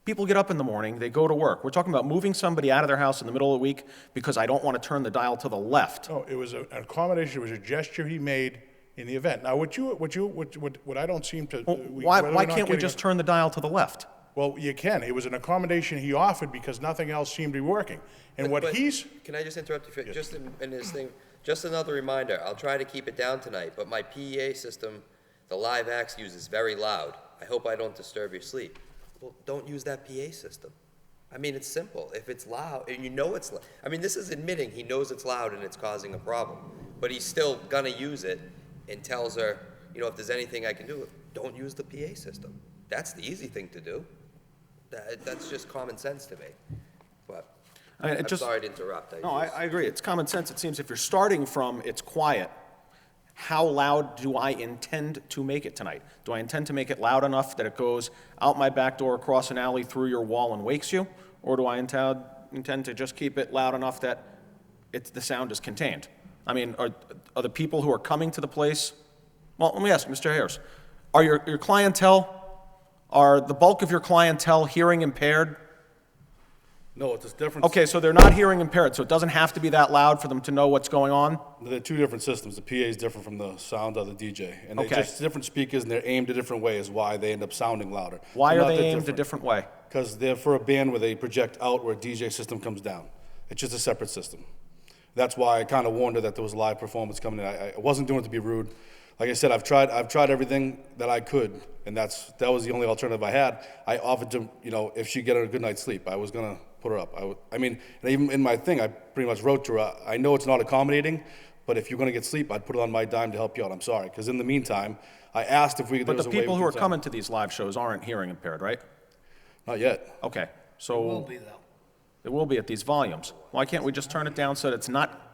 People get up in the morning, they go to work. We're talking about moving somebody out of their house in the middle of the week because I don't want to turn the dial to the left. No, it was an accommodation, it was a gesture he made in the event. Now, what I don't seem to... Why can't we just turn the dial to the left? Well, you can. It was an accommodation he offered because nothing else seemed to be working. And But can I just interrupt you? Just in this thing, just another reminder, I'll try to keep it down tonight, but my PEA system, the Live Axe uses very loud. I hope I don't disturb your sleep. Well, don't use that PA system. I mean, it's simple. If it's loud, and you know it's loud, I mean, this is admitting he knows it's loud and it's causing a problem, but he's still gonna use it and tells her, if there's anything I can do, don't use the PA system. That's the easy thing to do. That's just common sense to me. But I'm sorry to interrupt. I agree. It's common sense. It seems if you're starting from it's quiet, how loud do I intend to make it tonight? Do I intend to make it loud enough that it goes out my back door, across an alley, through your wall, and wakes you? Or do I intend to just keep it loud enough that the sound is contained? I mean, are the people who are coming to the place... Well, let me ask you, Mr. Harris, are your clientele, are the bulk of your clientele hearing impaired? No, it's a different... Okay, so they're not hearing impaired, so it doesn't have to be that loud for them to know what's going on? They're two different systems. The PA is different from the sound of the DJ. And they're Okay. just different speakers, and they're aimed a different way is why they end up sounding louder. Why They're are not they that aimed a different. different way? Because they're for a band where they project out where a DJ system comes down. It's just a separate system. That's why I kind of warned her that there was a live performance coming in. I wasn't doing it to be rude. Like I said, I've tried everything that I could, and that was the only alternative I had. I offered to, if she'd get a good night's sleep, I was gonna put her up. I mean, and even in my thing, I pretty much wrote to her, I know it's not accommodating, but if you're gonna get sleep, I'd put it on my dime to help you out. I'm sorry, because in the meantime, I asked if we could. But the people who are coming to these live shows aren't hearing impaired, right? Not yet. Okay, so... It will be, though. It will be at these volumes. Why can't we just turn it down so that it's not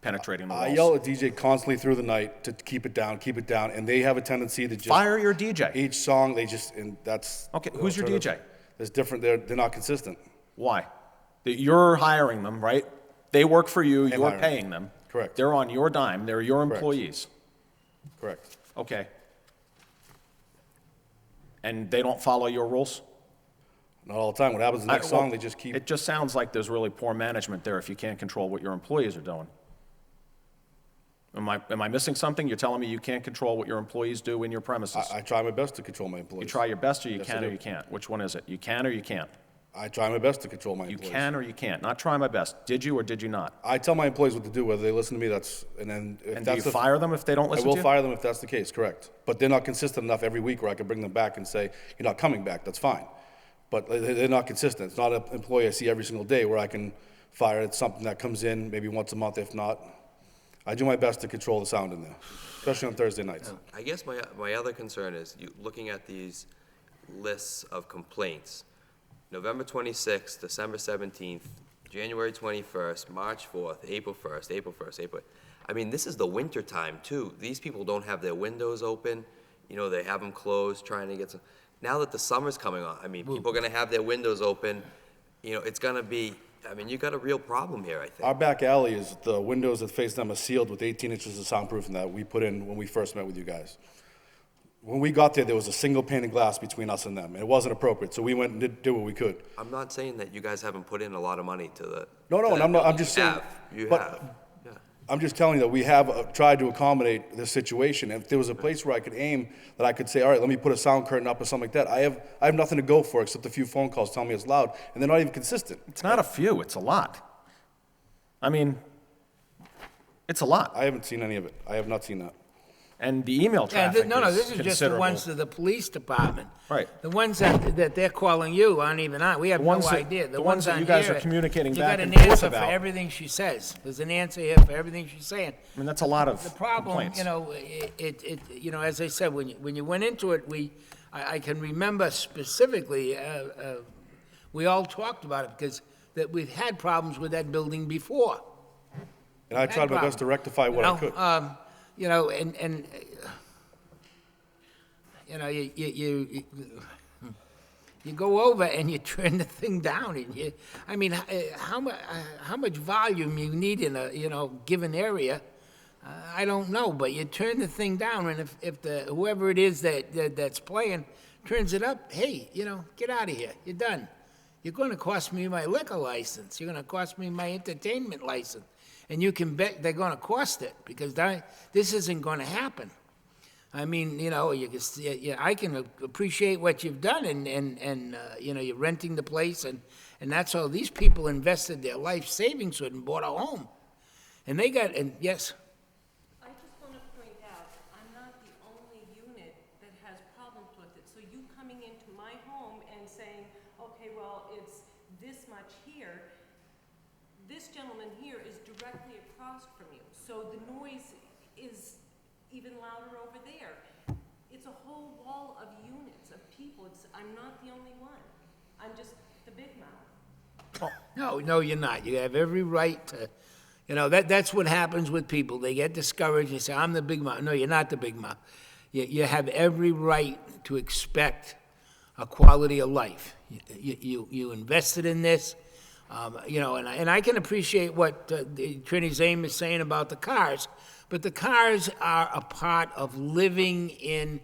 penetrating the walls? I yell at DJ constantly through the night to keep it down, and they have a tendency to just... Fire your DJ. Each song, and that's... Okay, who's your DJ? There's different, they're not consistent. Why? You're hiring them, right? They work for you, you're hiring paying them. Correct. They're on your dime, they're your employees. Correct. Okay. And they don't follow your rules? Not all the time. What happens the next song, they just keep... It just sounds like there's really poor management there if you can't control what your employees are doing. Am I missing something? You're telling me you can't control what your employees do in your premises? I try my best to control my employees. You try your best or you Yes, I can or do. you can't? Which one is it? You can or you can't? I try my best to control my You employees. can or you can't? Not try my best. Did you or did you not? I tell my employees what to do, whether they listen to me, and then if And do that's you fire them if they don't listen I will to you? fire them if that's the case, correct. But they're not consistent enough every week where I can bring them back and say, you're not coming back, that's fine. But they're not consistent. It's not an employee I see every single day where I can fire. It's something that comes in maybe once a month, if not. I do my best to control the sound in there, especially on Thursday nights. I guess my other concern is looking at these lists of complaints. November 26th, December 17th, January 21st, March 4th, April 1st, April 1st, April. I mean, this is the winter time too. These people don't have their windows open. They have them closed, trying to get some. Now that the summer's coming on, I mean, people are gonna have their windows open. It's gonna be, you got a real problem here, I think. Our back alley is, the windows that face them are sealed with 18 inches of soundproofing that we put in when we first met with you guys. When we got there was a single pane of glass between us and them. It wasn't appropriate, so we went and did what we could. I'm not saying that you guys haven't put in a lot of money to the. No, to and that I'm not, I'm building. just saying. You but have. Yeah. I'm just telling you that we have tried to accommodate this situation. If there was a place where I could aim, that I could say, all right, let me put a sound curtain up or something like that, I have nothing to go for except a few phone calls telling me it's loud, and they're not even consistent. It's not a few, it's a lot. I mean, it's a lot. I haven't seen any of it. I have not seen that. And the email traffic No, is this is just the considerable. ones to the police department. Right. The ones that they're calling you aren't even on. We have no idea. The ones that on you guys here, are communicating you back got and an forth answer about. for everything she says. There's an answer here for everything she's saying. I mean, that's a lot of The problem, complaints. you know, as I said, when you went into it, I can remember specifically, we all talked about it because that we've had problems with that building before. And I tried my best to rectify what I could. You know, and you know, you go over and you turn the thing down, and I mean, how much volume you need in a given area, I don't know, but you turn the thing down, and if whoever it is that's playing turns it up, hey, get out of here, you're done. You're going to cost me my liquor license. You're going to cost me my entertainment license, and you can bet they're going to cost it because this isn't going to happen. I mean, I can appreciate what you've done, and you're renting the place, and that's all. These people invested their life savings with and bought a home, and they got, and yes. I just want to point out, I'm not the only unit that has problems with it. So you coming into my home and saying, okay, well, it's this much here. This gentleman here is directly across from you, so the noise is even louder over there. It's a whole wall of units, of people. I'm not the only one. I'm just the big mouth. No, you're not. You have every right to, that's what happens with people. They get discouraged. They say, I'm the big mouth. No, you're not the big mouth. You have every right to expect a quality of life. You invested in this, and I can appreciate what Trini Zame is saying about the cars, but the cars are a part of living in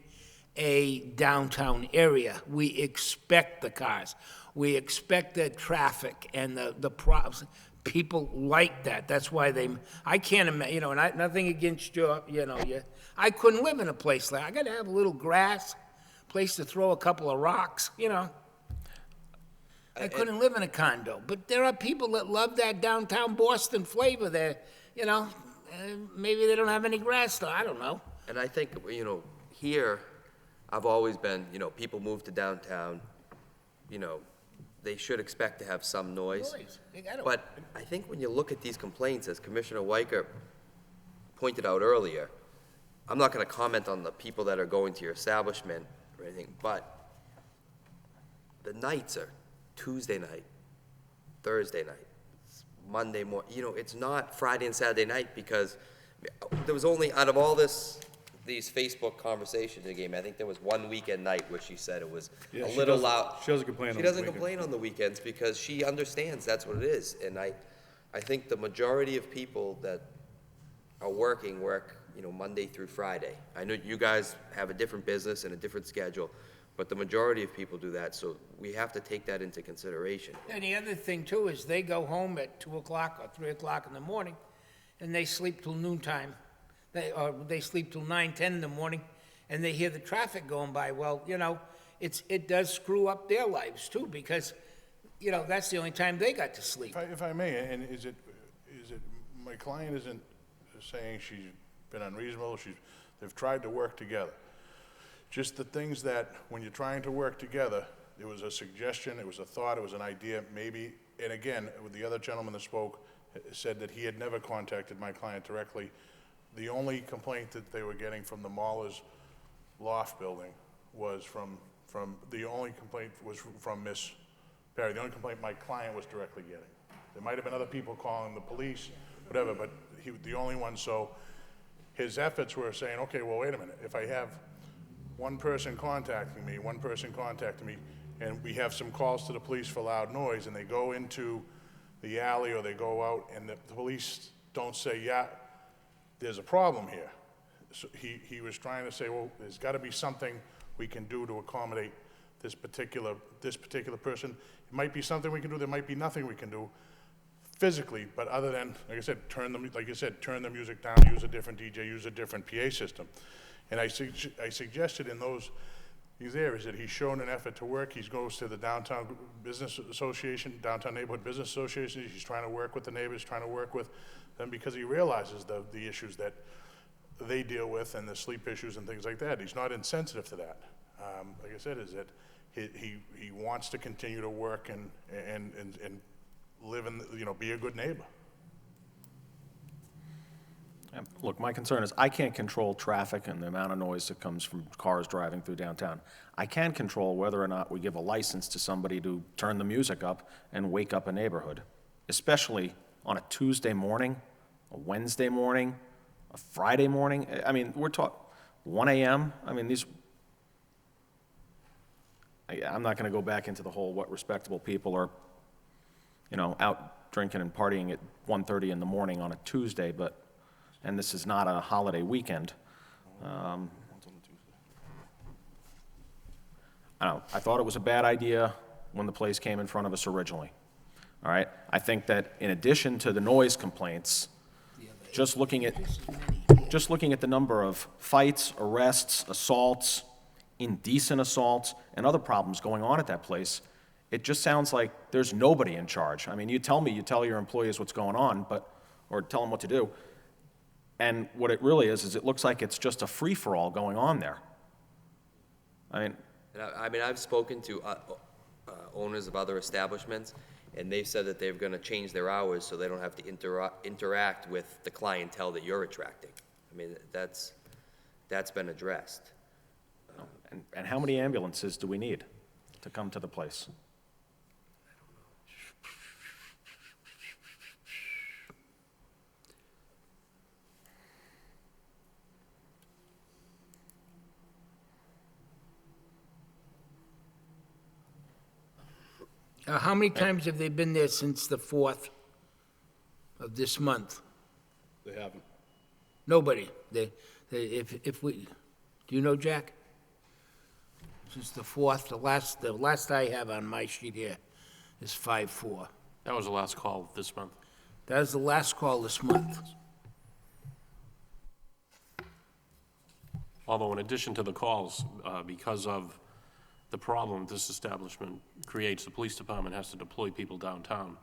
a downtown area. We expect the cars. We expect the traffic and the problems. People like that. That's why I can't imagine, and nothing against I couldn't live in a place like, I got to have a little grass, place to throw a couple of rocks, I couldn't live in a condo. But there are people that love that downtown Boston flavor there, maybe they don't have any grass though, I don't know. And I think, here, I've always been, people move to downtown, they should expect to have some noise. But I think when you look at these complaints, as Commissioner Weicker pointed out earlier, I'm not gonna comment on the people that are going to your establishment or anything, but the nights are Tuesday night, Thursday night, Monday morning, it's not Friday and Saturday night, because there was only, out of all these Facebook conversations they gave me, I think there was one weekend night where she said it was a little loud. She doesn't complain on the She doesn't weekend. complain on the weekends because she understands that's what it is. And I think the majority of people that are working work, Monday through Friday. I know you guys have a different business and a different schedule, but the majority of people do that, so we have to take that into consideration. And the other thing too is they go home at 2 o'clock or 3 o'clock in the morning, and they sleep till noontime. They sleep till 9, 10 in the morning, and they hear the traffic going by. Well, it does screw up their lives too, because, that's the only time they got to sleep. If I may, and is it, my client isn't saying she's been unreasonable, they've tried to work together. Just the things that, when you're trying to work together, it was a suggestion, it was a thought, it was an idea, maybe, and again, with the other gentleman that spoke, said that he had never contacted my client directly. The only complaint that they were getting from the Mahler's loft building was from the only complaint was from Miss Perry. The only complaint my client was directly getting. There might have been other people calling the police, whatever, but he was the only one. So his efforts were saying, okay, well, wait a minute. If I have one person contacting me, and we have some calls to the police for loud noise, and they go into the alley or they go out, and the police don't say, yeah, there's a problem here. So he was trying to say, well, there's got to be something we can do to accommodate this particular person. It might be something we can do, there might be nothing we can do. physically, but other than, like I said, like you said, turn the music down, use a different DJ, use a different PA system. And I suggested in these areas that he's shown an effort to work. He goes to the Downtown Business Association, Downtown Neighborhood Business Association. He's trying to work with the neighbors, trying to work with them because he realizes the issues that they deal with and the sleep issues and things like that. He's not insensitive to that. Like I said, is that he wants to continue to work and live in, be a good neighbor. Look, my concern is I can't control traffic and the amount of noise that comes from cars driving through downtown. I can control whether or not we give a license to somebody to turn the music up and wake up a neighborhood, especially on a Tuesday morning, a Wednesday morning, a Friday morning. I mean, we're talking 1 a.m. I mean, I'm not going to go back into the whole what respectable people are, out drinking and partying at 1:30 in the morning on a Tuesday, and this is not a holiday weekend. I thought it was a bad idea when the place came in front of us originally. All right? I think that in addition to the noise complaints, just looking at the number of fights, arrests, assaults, indecent assaults, and other problems going on at that place, it just sounds like there's nobody in charge. I mean, you tell your employees what's going on, or tell them what to do. And what it really is it looks like it's just a free-for-all going on there. I mean, I've spoken to owners of other establishments, and they've said that they're going to change their hours so they don't have to interact with the clientele that you're attracting. I mean, that's been addressed. And how many ambulances do we need to come to the place? How many times have they been there since the 4th of this month? They haven't. Nobody. Do you know, Jack? Since the 4th, the last I have on my sheet here is 5/4. That was the last call this month. That is the last call this month. Although in addition to the calls, because of the problem this establishment creates, the police department has to deploy people downtown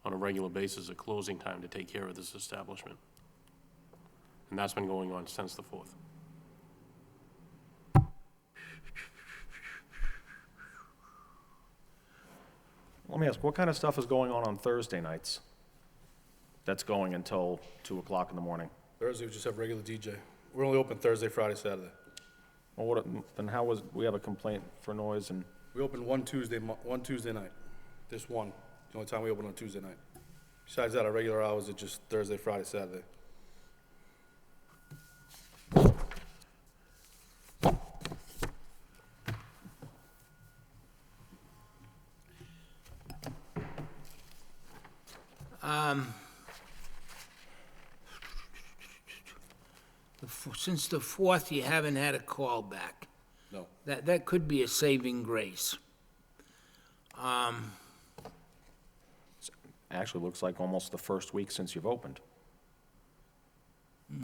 on a regular basis at closing time to take care of this establishment. And that's been going on since the 4th. Let me ask, what kind of stuff is going on Thursday nights that's going until 2 o'clock in the morning? Thursday, we just have regular DJ. We're only open Thursday, Friday, Saturday. Well, then we have a complaint for noise and... We open one Tuesday night. This one. The only time we open on Tuesday night. Besides that, our regular hours are just Thursday, Friday, Saturday. Since the 4th, you haven't had a call back. No. That could be a saving grace. Actually looks like almost the first week since you've opened. I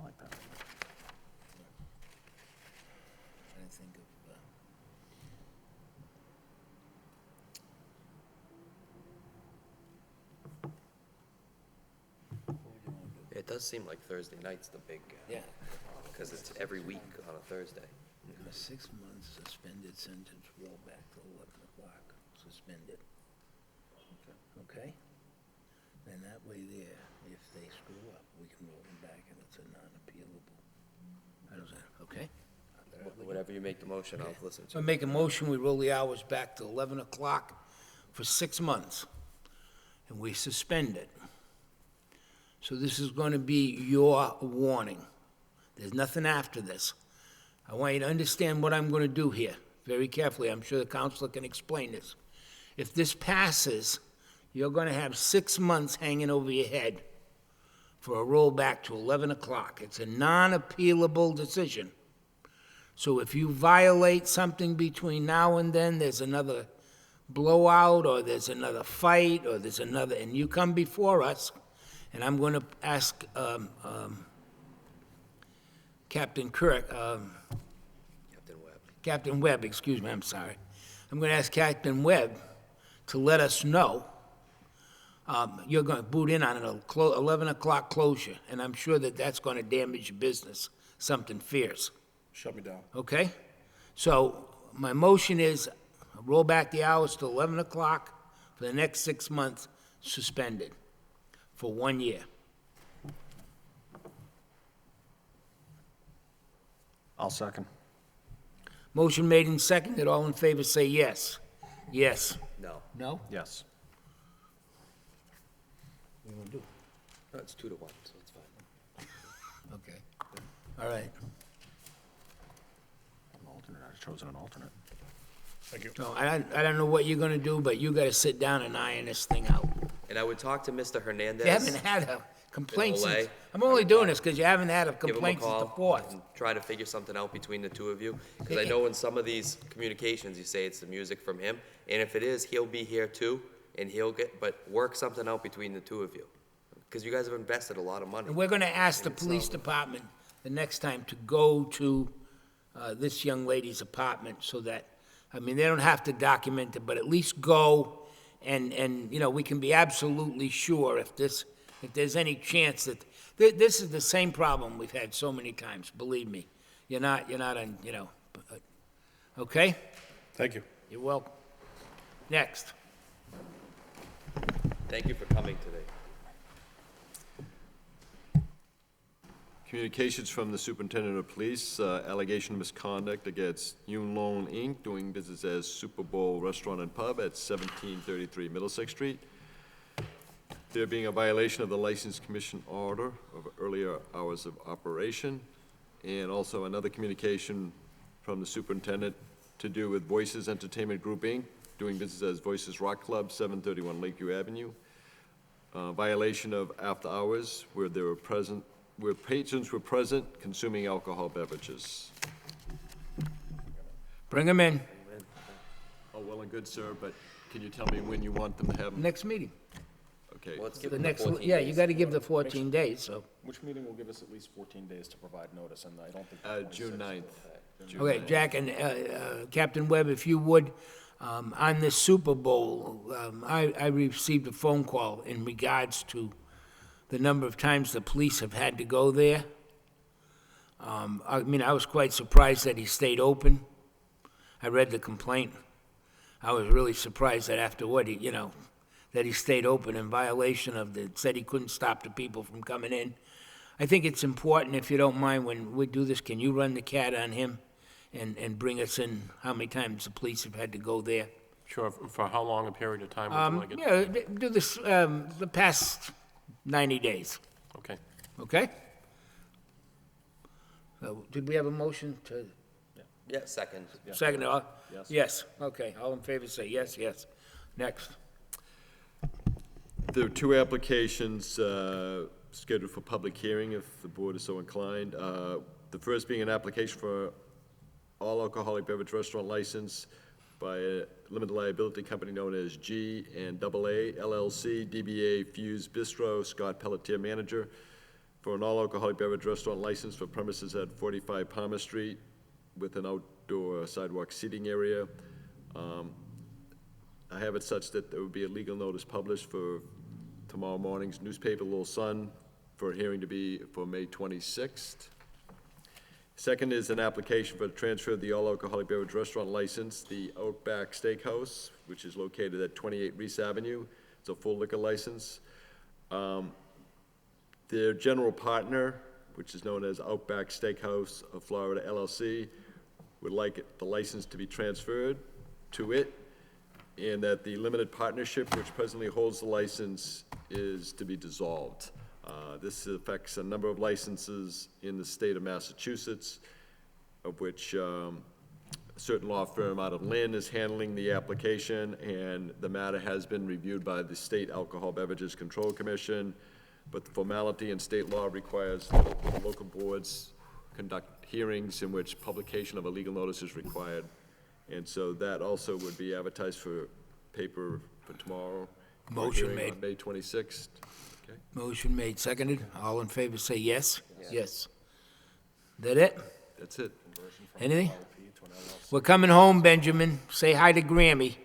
like that. It does seem like Thursday night's the big, Yeah. because it's every week on a Thursday. A 6-month suspended sentence, roll back to 11 o'clock, suspended. Okay? Then that way there, if they screw up, we can roll them back and it's a non-appealable. How does that, okay? Whatever you make the motion, I'll listen So to. I make a motion, we roll the hours back to 11 o'clock for 6 months, and we suspend it. So this is going to be your warning. There's nothing after this. I want you to understand what I'm going to do here, very carefully. I'm sure the counselor can explain this. If this passes, you're going to have 6 months hanging over your head for a rollback to 11 o'clock. It's a non-appealable decision. So if you violate something between now and then, there's another blowout, or there's another fight, or there's another, and you come before us, and I'm going to ask Captain Webb, excuse me, I'm sorry. I'm going to ask Captain Webb to let us know. You're going to boot in on an 11 o'clock closure, and I'm sure that that's going to damage your business, something fierce. Shut me down. Okay? So my motion is roll back the hours to 11 o'clock for the next 6 months, suspended for 1 year. I'll second. Motion made and seconded. All in favor say yes. Yes. No. No? Yes. What are you going to do? No, it's 2 to 1, so it's fine. Okay. All right. An alternate, I've chosen an alternate. Thank you. So I don't know what you're going to do, but you got to sit down and iron this thing out. And I would talk to Mr. Hernandez. You haven't had a complaint In a way, since, I'm only doing this because you haven't had a Give him a complaint since the call 4th. and try to figure something out between the two of you. Because I know in some of these communications, you say it's the music from him. And if it is, he'll be here too, and but work something out between the two of you. Because you guys have invested a lot of money. And we're going to ask the in police itself. department the next time to go to this young lady's apartment so that, I mean, they don't have to document it, but at least go and you know, we can be absolutely sure if there's any chance that, this is the same problem we've had so many times, believe me. You're not on, you know, okay? Thank you. You're welcome. Next. Thank you for coming today. Communications from the Superintendent of Police, allegation of misconduct against Yun Loan Inc., doing business as Super Bowl Restaurant and Pub at 1733 Middlesex Street. There being a violation of the License Commission order of earlier hours of operation, and also another communication from the superintendent to do with Voices Entertainment Group, Inc., doing business as Voices Rock Club, 731 Lakeview Avenue. Violation of after hours where patrons were present consuming alcohol beverages. Bring them in. Oh, well and good, sir, but can you tell me when you want them to have them? Next meeting. Okay. Well, let's give The them the next, 14 yeah, you days. got to give the 14 days, so. Which meeting will give us at least 14 days to provide notice, and I don't think. June 9th. June Okay, 9th. Jack and Captain Webb, if you would, on this Super Bowl, I received a phone call in regards to the number of times the police have had to go there. I mean, I was quite surprised that he stayed open. I read the complaint. I was really surprised that after what he, you know, that he stayed open in violation of said he couldn't stop the people from coming in. I think it's important, if you don't mind, when we do this, can you run the cat on him and bring us in how many times the police have had to go there? Sure, for how long a period of time would you like it? Yeah, do this, the past 90 days, Okay. okay? So, did we have a motion to, Yeah, second. second, Yes. yes, okay, all in favor say yes, yes. Next. There are two applications scheduled for public hearing, if the board is so inclined. The first being an application for all alcoholic beverage restaurant license by a limited liability company known as G and AA LLC, DBA Fuse Bistro, Scott Pelletier, manager, for an all-alcoholic beverage restaurant license for premises at 45 Palmer Street with an outdoor sidewalk seating area. I have it such that there would be a legal notice published for tomorrow morning's newspaper, Little Sun, for a hearing to be for May 26th. Second is an application for the transfer of the all-alcoholic beverage restaurant license, the Outback Steakhouse, which is located at 28 Reese Avenue. It's a full liquor license. Their general partner, which is known as Outback Steakhouse of Florida LLC, would like the license to be transferred to it, and that the limited partnership which presently holds the license is to be dissolved. This affects a number of licenses in the state of Massachusetts, of which a certain law firm out of Lynn is handling the application, and the matter has been reviewed by the State Alcohol Beverages Control Commission. but the formality in state law requires that local boards conduct hearings in which publication of a legal notice is required. And so that also would be advertised for paper for tomorrow. for a Motion hearing made. on May 26th. Okay. Motion made, seconded. All in favor, say yes? Yes. That it? That's it. Anything? We're coming home, Benjamin. Say hi to Grammy.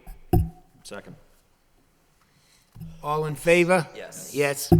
Second. All in favor? Yes. Yes.